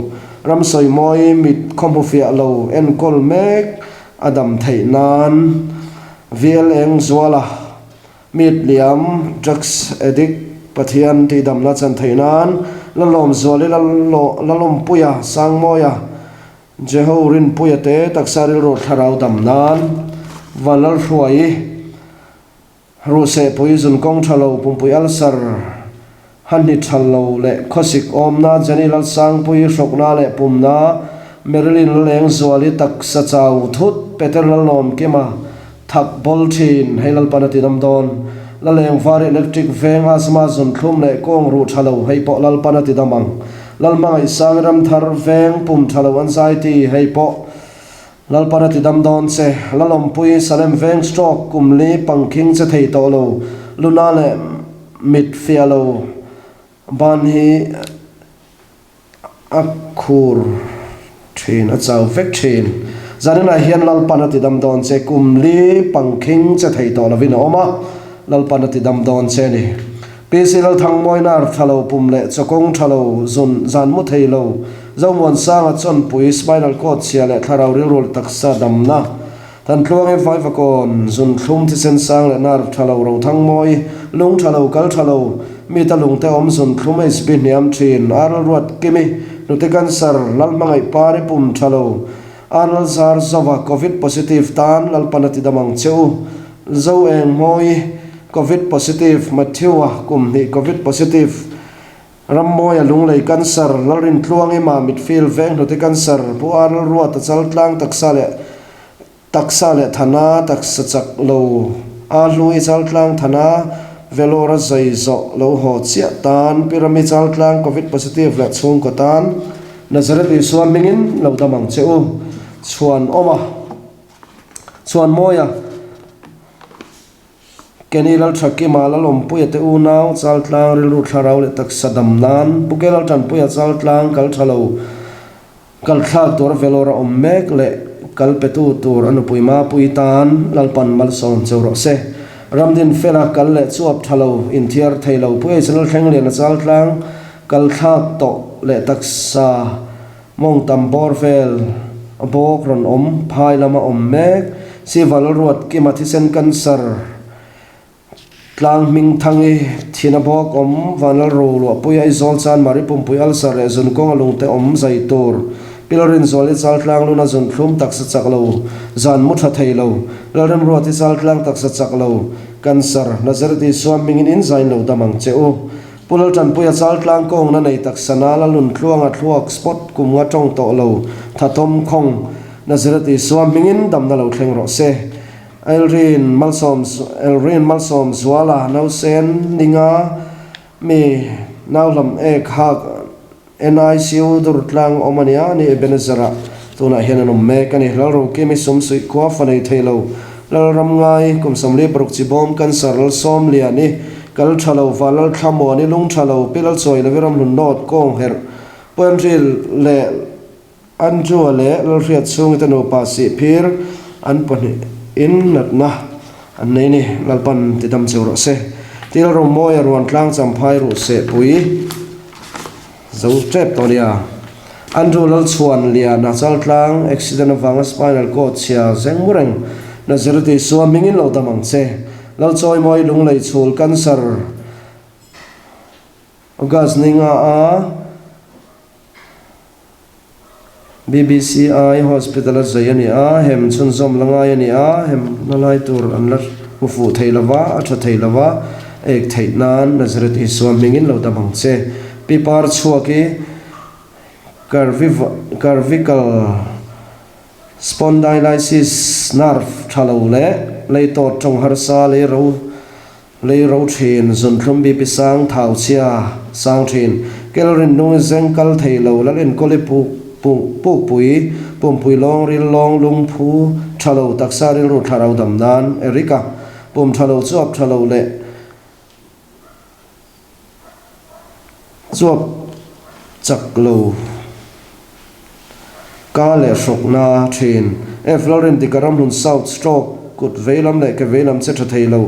ram soi moi mit khom hu fia lo en kol mek adam thei nan vial eng zwala mit liam drugs addict pathian ti dam na chan thei nan la lom zwali la lom puya sang moya jeho rin puya te taksaril ro tharau dam nan valal hruai ru se pui zun kong thalo pumpui alsar hani thalo le khosik omna janilal sang pui sokna le pumna merlin leng zwali taksa chau thut petrol lom kema thak bol thin helal panati dam don la leng var electric veng asma zun thlum le kong ru thalo hei po lal panati damang lal mai sang ram thar veng pum thalo anxiety hei po lal panati dam don se lalom pui salem veng stroke kumli pangking che thei to lo luna le mit fialo ban hi akhur thin a chau vek thin zanina hian lal panati dam don che kumli pangking che thei to lovin oma lal panati dam don che ni pisil thang moi nar thalo pum le chokong thalo zun zan mu thei lo zawmon sang a chon pui spinal cord sia le tharau ril rol taksa damna tan tluang e vai vakon zun thlum thi sen sang le nar thalo ro thang moi lung thalo kal thalo mi ta lung te om zun thlum e spin niam thin aral ruat kimi nute cancer lal mangai pare pum thalo aral zar zova covid positive tan lal panati damang cheu zo eng moi covid positive mathiwa kum ni covid positive ram moya lung lei cancer larin tluang e ma mit fil veng nute cancer pu aral ruat ta chal tlang taksa le thana taksa chak lo a hlui chal tlang thana velora zai zo lo ho chia tan pyramid chal tlang covid positive la chung ko tan nazaret iswan mingin lo damang cheu chuan oma chuan moya kenilal thaki malalom puya te unau chal tlang rilu tharau le taksa damnan bukelal tan puya chal tlang kal thalo kal thak tor velora ommek le kal petu tur anu puima puitan lalpan mal som chewro se ramdin fela kal le chuap thalo inthiar thailo puai chanal thleng le na chal tlang kal thak to le taksa mong tam borvel bok ron om phai lama ommek si valor ruat ki mathisen cancer tlang ming thangi thina bok om vanal ro lo puya izol chan mari pum puyal sare zun kong alung te om zai tur pilorin zoli chal tlang luna zun thlum taksa chaklo zan mutha thailo laram ro ti chal tlang taksa chaklo cancer nazarti swam mingin in zain lo damang cheu pulal tan puya chal tlang kong na nei taksana la lun thluanga thluak spot kumwa tong to lo thatom khong nazarti swam mingin damna lo thleng ro se elrin malsom zwala no sen ninga mi naulam ek hak NICU dur tlang omania ni benezara tuna hianan me kani laro kemi som sui kwa fanei thailo lal ram ngai kum somli bruk chi bom kan sarl som liani kal thalo valal thamo ni lung thalo pilal choi le veram lun not kong her ponril le anju le lal riat chung tanu pa si phir an pani in natna an nei ni lalpan tidam churo se til ro moya ruan tlang champhai ru se pui zo trep toria andru lal chuan lia na chal tlang accident awanga spinal cord sia zeng mureng na zerti suam mingin lo tamang che lal choi moi lung lei chul cancer gas ninga a BBCI hospital zayani a hem chun zom langa yani a hem nalai tur anlar mufu theilawa atha theilawa ek theinan nazaret iswa mingin lo damang che pipar chuaki cervical spondylosis nerve thalo le leito tong harsa le ro thin zun thlum bi pisang thau chia sang thin kelrin nu zengkal theilo lalin kolipu pui long ril long lung phu thalo taksa ril ru tharau damnan erika pum thalo chuap thalo le chuap chaklo ka le sokna thin e florin tikaram hun south stroke kut veilam le ke veilam che tha theilo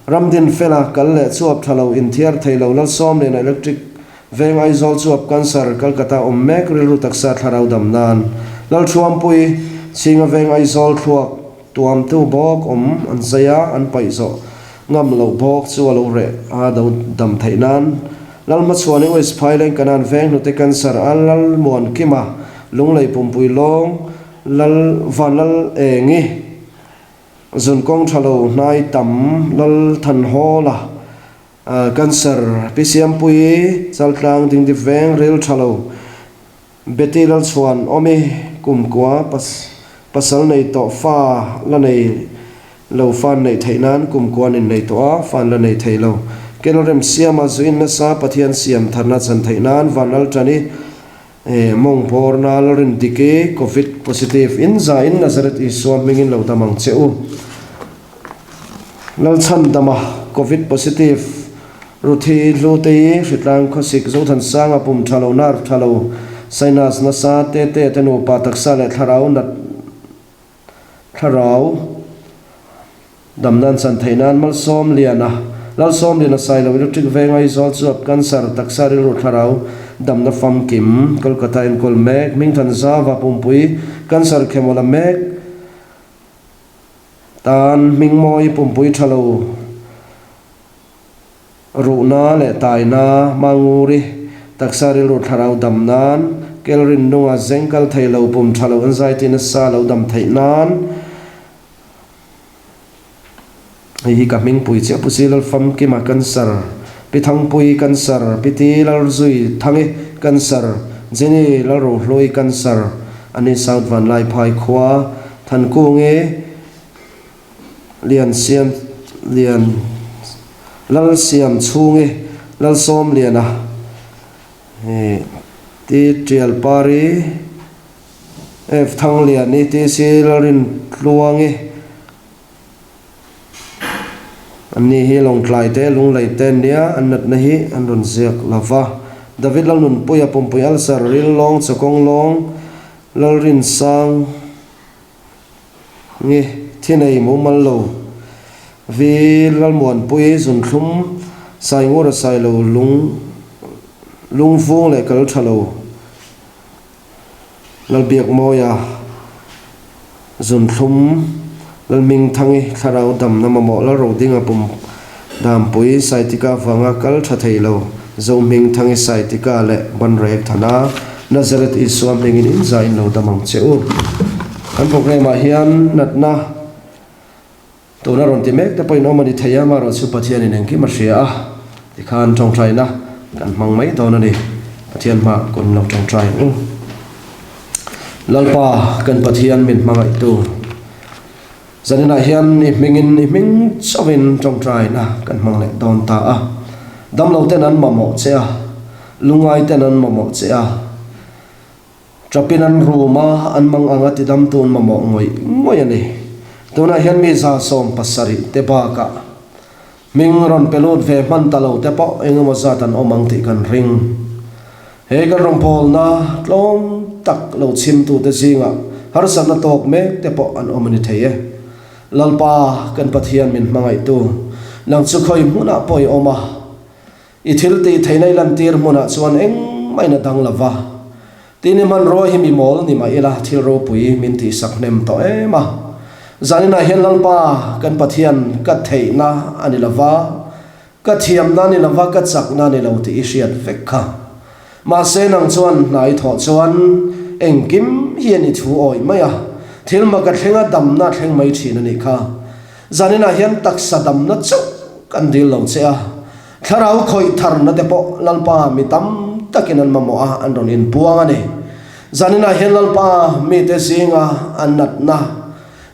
ramdin fela kal le chuap thalo in thiar theilo lal som le na electric veng aizol chuap cancer Kolkata mek rilu taksa tharau dam nan lal thuam pui singa veng aizol thuak tuam tu bok an zaya an paizo ngam lo bok chu lo re a do dam thainan lal ma chuani wes phailen kanan veng nu te cancer alal mon kima lunglei pumpui long lal vanal engi zun kong thalo nai tam lal than hola cancer pcm pui chaltlang ding di veng rel thalo beti lal chuan omi kumkwa pasal nei to fa la nei lo fan nei thainan kumkwan in nei to a fan la nei thailo kelorem siama zuin na sa pathian siam tharna chan thainan vanal tani mong porna lorin dike covid positive in zain nazaret iswam mingin lo tamang cheu lal chan dama covid positive ruthi lute fitlang khosik zo than sanga pum thalo nar thalo sinus na sa te tenu pa taksa le tharau nat tharau damnan san thainan mal som liana lal som liana sai lo electric vengai zol chuap cancer taksa ri ru tharau damna fam kim Kolkata in kol mek ming than zawa pumpui cancer khemola mek tan ming moi pumpui thalo runa le taina manguri taksa ri ru tharau damnan kelrin nunga zengkal thailo pum thalo anxiety na sa lo dam thainan hi kaming pui che pusilal fam ki ma cancer pithang pui cancer piti lal zui thangi cancer jeni lal ro hloi cancer ani south van lai phai khwa than ku nge lian siam lian lal siam chunge lal som liana ti trial pari f thang lian ni ti silarin tluange ani hi long tlai te lung lai ten nia anat na hi an ron ziak lava David lal nun puya pompuy al sar ril long chakong long lal rin sang ngi thinei mu mal lo vi lal muan puy zun thum sai ngora sai lo lung vung le kal thalo lal biak moya zun thum lal ming thangi tharau dam namamo lal ro dinga pum dam pui sai tika wanga kal tha theilo zo ming thangi sai tika le ban rek thana nazaret iswam mingin in zain lo damang cheu kan program a hian natna to na ron ti mek te poi no mani thaya ma ro chu pathian in engki ma ria ti khan thong trai na kan mang mai to na ni pathian ma kun lo thong trai lalpa kan pathian min mangai tu zanina hian ni ming chawin trong trai na kan mang le don ta a dam lo ten an mamo che a lungai ten an mamo che a trapin an ruma an mang anga ti dam tun mamo ngoi ani tuna hian mi za som pasari te ba ka ming ron pelot ve man talo te po engmo za tan omang ti kan ring he kan rom pol na tlom tak lo chim tu te zinga har san na tok me te po an omani theye lalpa kan pathian min mangai tu lang chu khoi muna poi oma ithil ti theinai lan tir muna chuan eng mai na dang lava tini man ro hi mi mol ni ma ila thil ro pui min ti saknem to ema zanina hian lalpa kan pathian ka theina ani lava ka thiam na ni lava ka chak na ni lo ti ishiat vekha ma se nang chuan nai tho chuan engkim hian i thu oi maya thil ma ka thlenga dam na thleng mai thina ni kha zanina hian taksa dam na chu kan dil lo che a tharau khoi thar na te po lalpa mi tam takin an mamo a an ron in puang ani zanina hian lalpa mi te zinga an nat na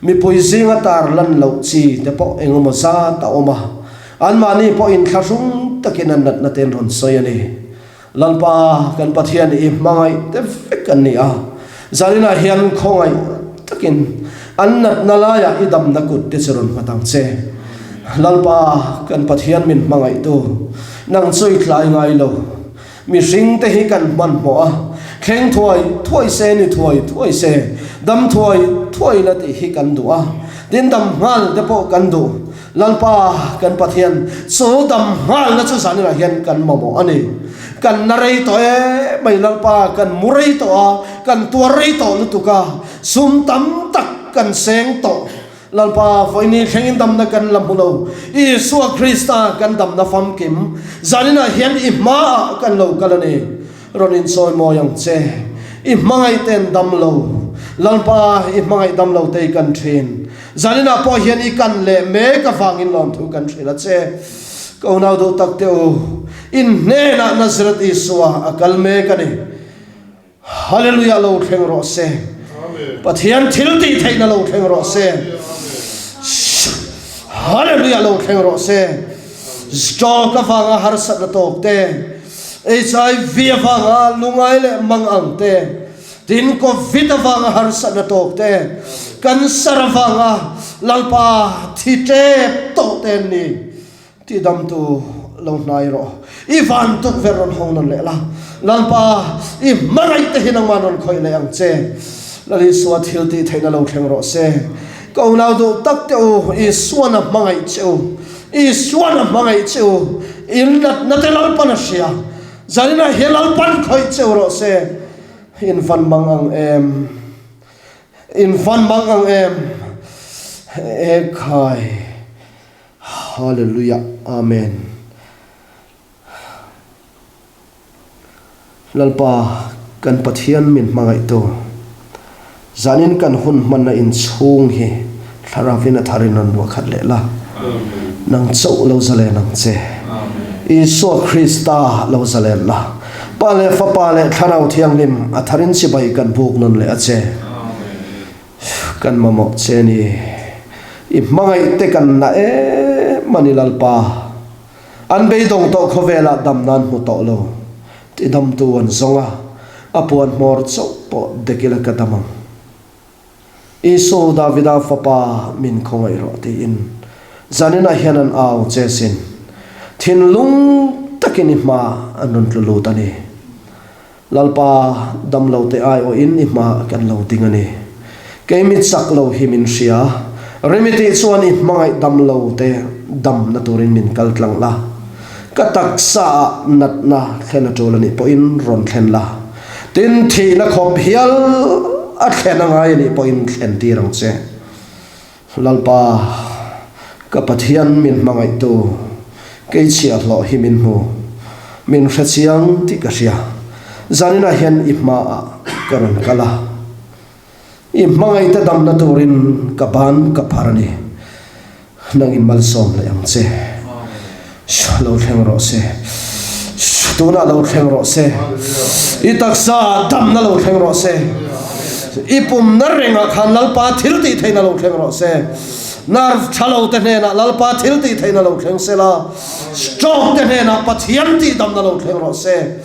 mi pui zinga tar lan lo chi te po engoma sa ta oma an mani po in thlasung takin an nat na ten ron soi ani lalpa kan pathian i mangai te fek an ni a zanina hian khongai takin annat nalaya idam nakut te charon patang che lalpa kan pathian min mangai tu nang chui tlai ngai lo mi ring te hi kan man mo a kheng thuai se ni thuai se dam thuai la ti hi kan du a din dam ngal te po kan du lalpa kan pathian so dam ngal na chu sanina hian kan momo ani kan narei to mai lalpa kan murei to kan tuarei to lutuka sum tam tak kan seng to lalpa foini khengin dam na kan lamhulo Isu Krista kan dam na fam kim zanina hian I ma kan lo kalani ronin soy mo yang che I mangai ten dam lo lalpa I mangai dam lo te kan thin zanina po hian I kan le me ka fangin lom thu kan thin a che ko nau do tak teu in ne na Nazareth Isua akal me kani hallelujah lo theng ro se pathian thil ti theina lo theng ro se hallelujah lo theng ro se stroke ka fanga har sat na tok te HIV fanga lungai le mangang te tin COVID fanga har sat na tok te cancer fanga lalpa thi te to ten ni ti dam tu lo nai ro ivan tuk veron hong le la lalpa I marai te hinang manon khoi le ang che lali swat hil ti theina lo theng ro se ko nau do tak te o I suana mangai cheu I suana mangai cheu in na te lal pan sia zanina helal pan khoi cheu ro se in van mangang em e khai hallelujah amen lalpa kan pathian min mangai to zanin kan hun man na in chung hi tharavina tharinan wa khat le la nang chau lo zale nang che Isu Krista lo zale la pale fa pale tharau thiang lim atharin si bai kan buk non le ache kan mamo che ni I mangai te kan na manilal pa an bei dong to khovela dam nan mu to lo ti dam tu an zonga apuan mor chau po dekila kadamang Isu Davida fapa min khongai ro ti in zanina hianan aw chesin thin lung takin ma anun lulu tani lalpa dam lo te ai o in ma kan lo tingani keimit sak lo himin sia remiti chuan I mangai dam lo te dam na turin min kaltlang la katak sa nat na thena tolani po in ron thlen la tin thi na khop hial a thena ngai ni po in thlen ti rang che lalpa ka pathian min mangai tu ke chia lo hi min hu min khachiang ti ka ria zanina hian I ma karon kala I mangai ta dam na turin kaban kapharani nang in malsom la yang che lo theng ro se tuna lo theng ro se I taksa dam na lo theng ro se I pum na renga khan lalpa thil ti theina lo theng ro se nar thalo te ne na lalpa thil ti theina lo theng se la stroke te ne na pathian ti dam na lo theng ro se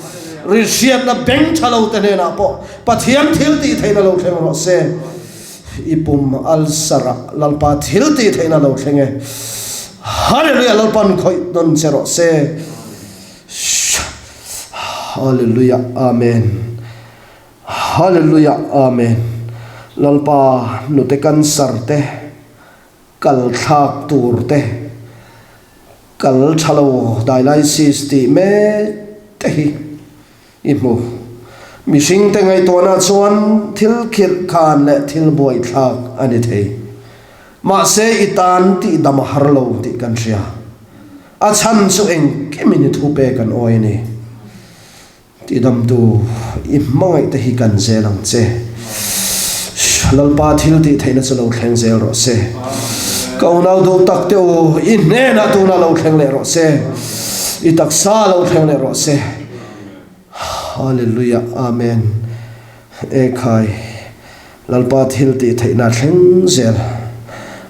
rishiat na beng thalo te ne na po pathian thil ti theina lo theng ro se ipum al sara lalpa thil ti theina lo thenge hallelujah lalpan khoi don chero se hallelujah amen hallelujah amen lalpa nutekan sarte kal thak turte kal thalo dialysis ti me te hi imu mishing te ngai to na chuan thil khil khan le thil boi thak ani thei ma se itan ti dam harlo ti kan ria a chan chu eng kemini thu pe kan oi ni ti dam tu I mangai te hi kan zelang che lalpa thil ti theina chu lo thleng zel ro se ko nau do tak te o I ne na tu na lo thleng le ro se I taksa lo thleng le ro se hallelujah amen e khai lalpa thil ti theina thleng zel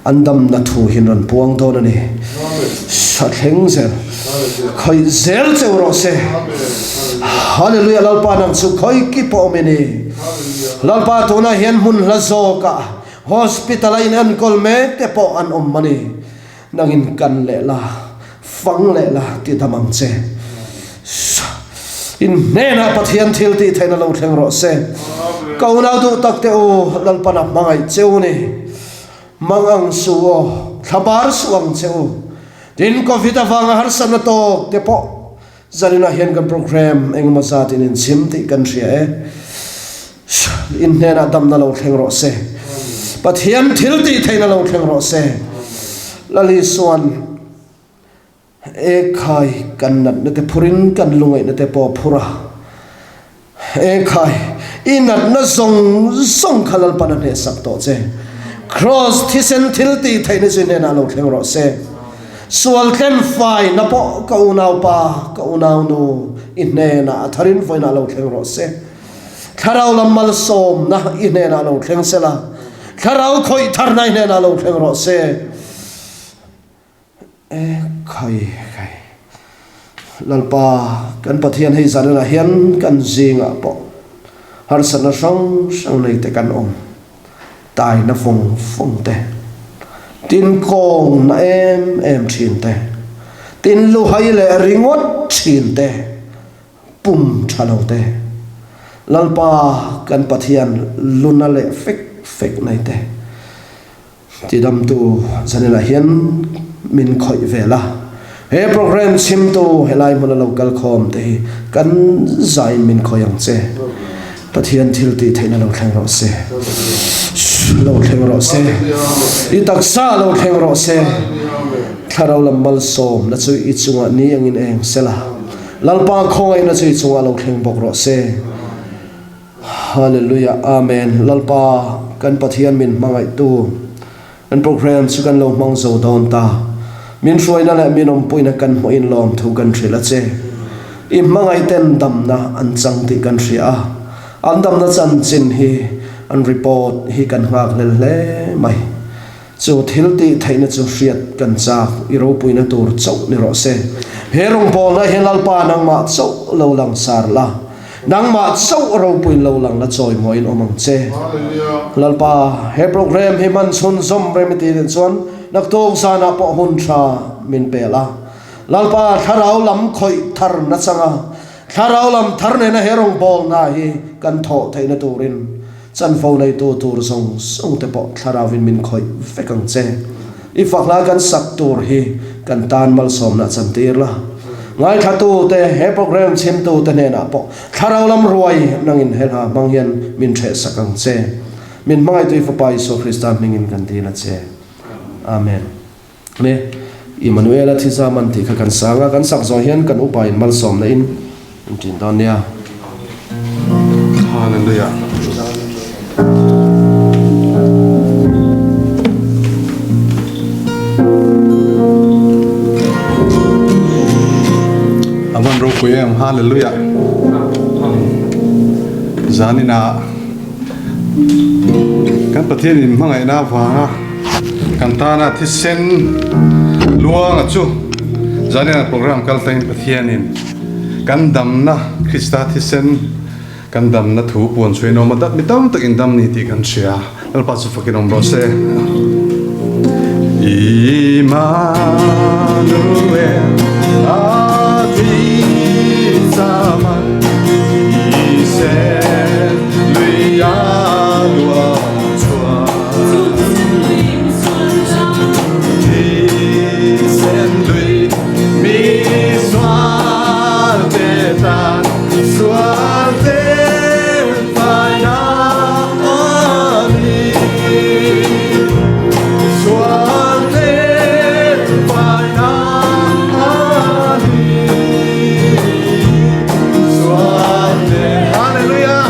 andam na thu hinon puang don ani sa thleng zel khoi zel che ro se hallelujah lalpa nang chu khoi ki po meni lalpa to na hian mun la zo ka hospital in an kol me te po an mani nangin kan le la fang le la ti tamang che in nena pathian thil ti theina lo thleng ro se kauna du takte o lalpana mangai cheuni mangang suo thabar suang cheu tin covid awanga har sana to te po zalina hian kan program engma zat in sim ti kan ria in hena dam na lo thleng ro se pathian thil ti theina lo thleng ro se lali suan e khai kan nat na te phurin kan lungai na te po phura e khai inat na song khalal panan he sak to che cross thisen thil ti theina sin na lo thleng ro se sual ken fai na po ka unau pa ka unau no in ne na tharin foi na lo thleng ro se tharau lam mal som na in ne na lo thleng sela tharau khoi thar nai ne na lo thleng ro se e khai lalpa kan pathian hei zalena hian kan zinga po har sana sang nei te kan om tai na phong te tin kong na em thin te tin lu hai le ringot thin te pum thalo te lalpa kan pathian luna le fek nei te ti dam tu zalena hian min khoi vela he program sim to helai mon local khom te kan zai min khoyang che pathian thil ti theina lo thleng ro se i taksa lo thleng ro se tharau lamal som na chu i chunga ni angin eng sela lalpa khongai na chu i chunga lo thleng bok ro se hallelujah amen lalpa kan pathian min mangai tu an program chu kan lo mang zo don ta min roina la min om poina kan mo in lom thu kan thrila che i mangai ten dam na an chang ti kan ria an dam na chan chin hi an report hi kan ngak le mai chu thil ti thaina chu riat kan chak i ro puina tur chau ni ro se he rong pol na helal pa nang ma chau lo lang sar la nang ma chau ro puin lo lang la choi moin omang che lalpa he program he man sun zom remedy den chon nak tong sana po hun tha min pela lalpa tharau lam khoi thar na changa tharau lam thar ne na herong bol na hi kan tho theina turin chan fo nei tu tur song te po tharawin min khoi fekang che i fakla kan sak tur hi kan tan mal som na chan tir la ngai thatu te he program chim tu te ne na po tharau lam ruai nangin hela manghian min the sakang che min mangai tu fa pai so Christian mingin kan ti na che amen ne Emmanuel thisa man ti kan sanga kan sak zo hian kan upain mal som na in tin don nia hallelujah aman ro kuyem hallelujah zanina kan pathian in mangai na wa kan ta na thisen luang achu zanina program kal tain pathian in kan dam na Krista thisen kan dam na thu pon chuino madat mitam tak in dam ni ti kan sia al pa su fakin om rose Emmanuel ati zaman ise luya lua chua isen lui mi suarte tan suarte faina ani suarte faina ani suarte hallelujah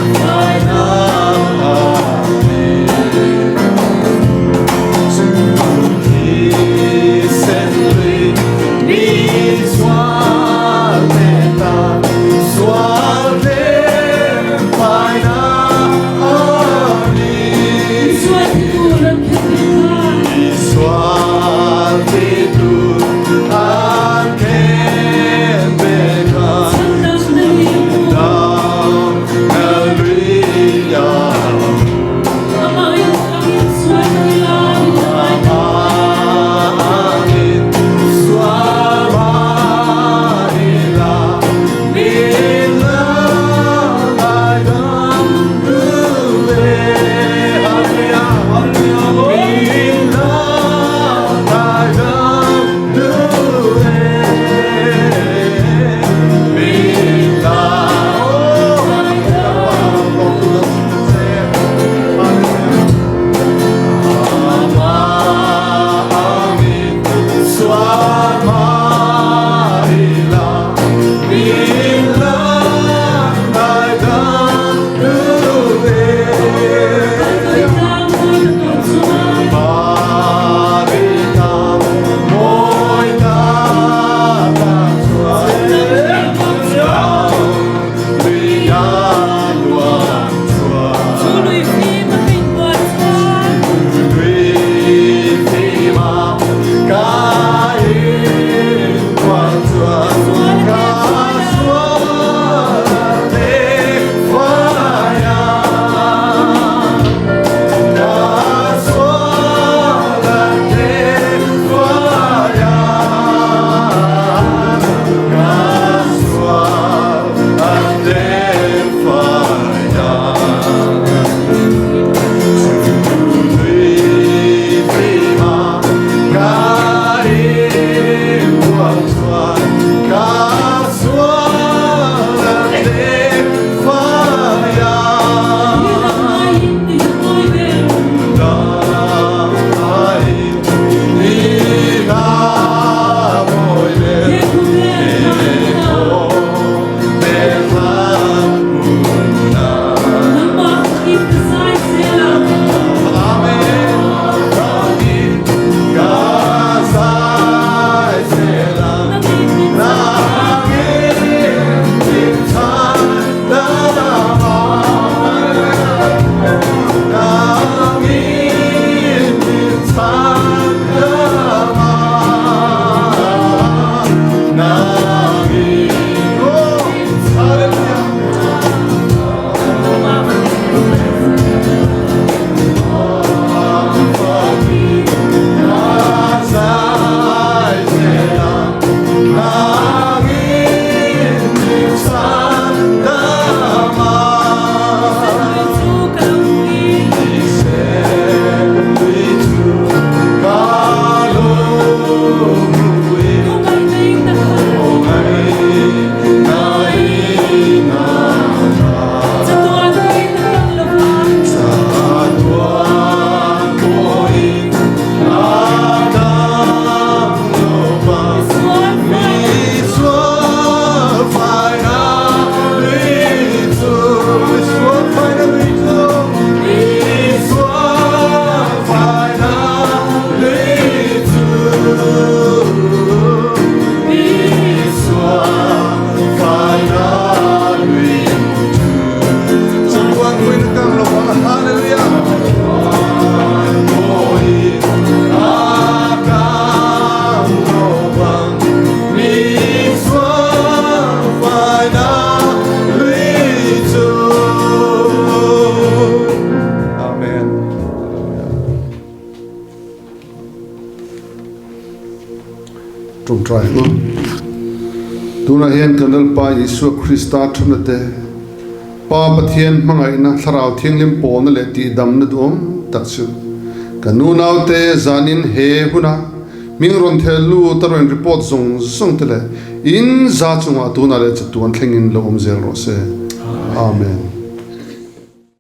Trong trai no tuna hian kanal pa Yesu Krista thunate pa pathian mangai na tharau thianglim po na le ti dam na dum takchu kanu naute zanin he huna mingron thelu taron report zong tele in za chunga tuna le chatuan thlengin lo om zel ro se amen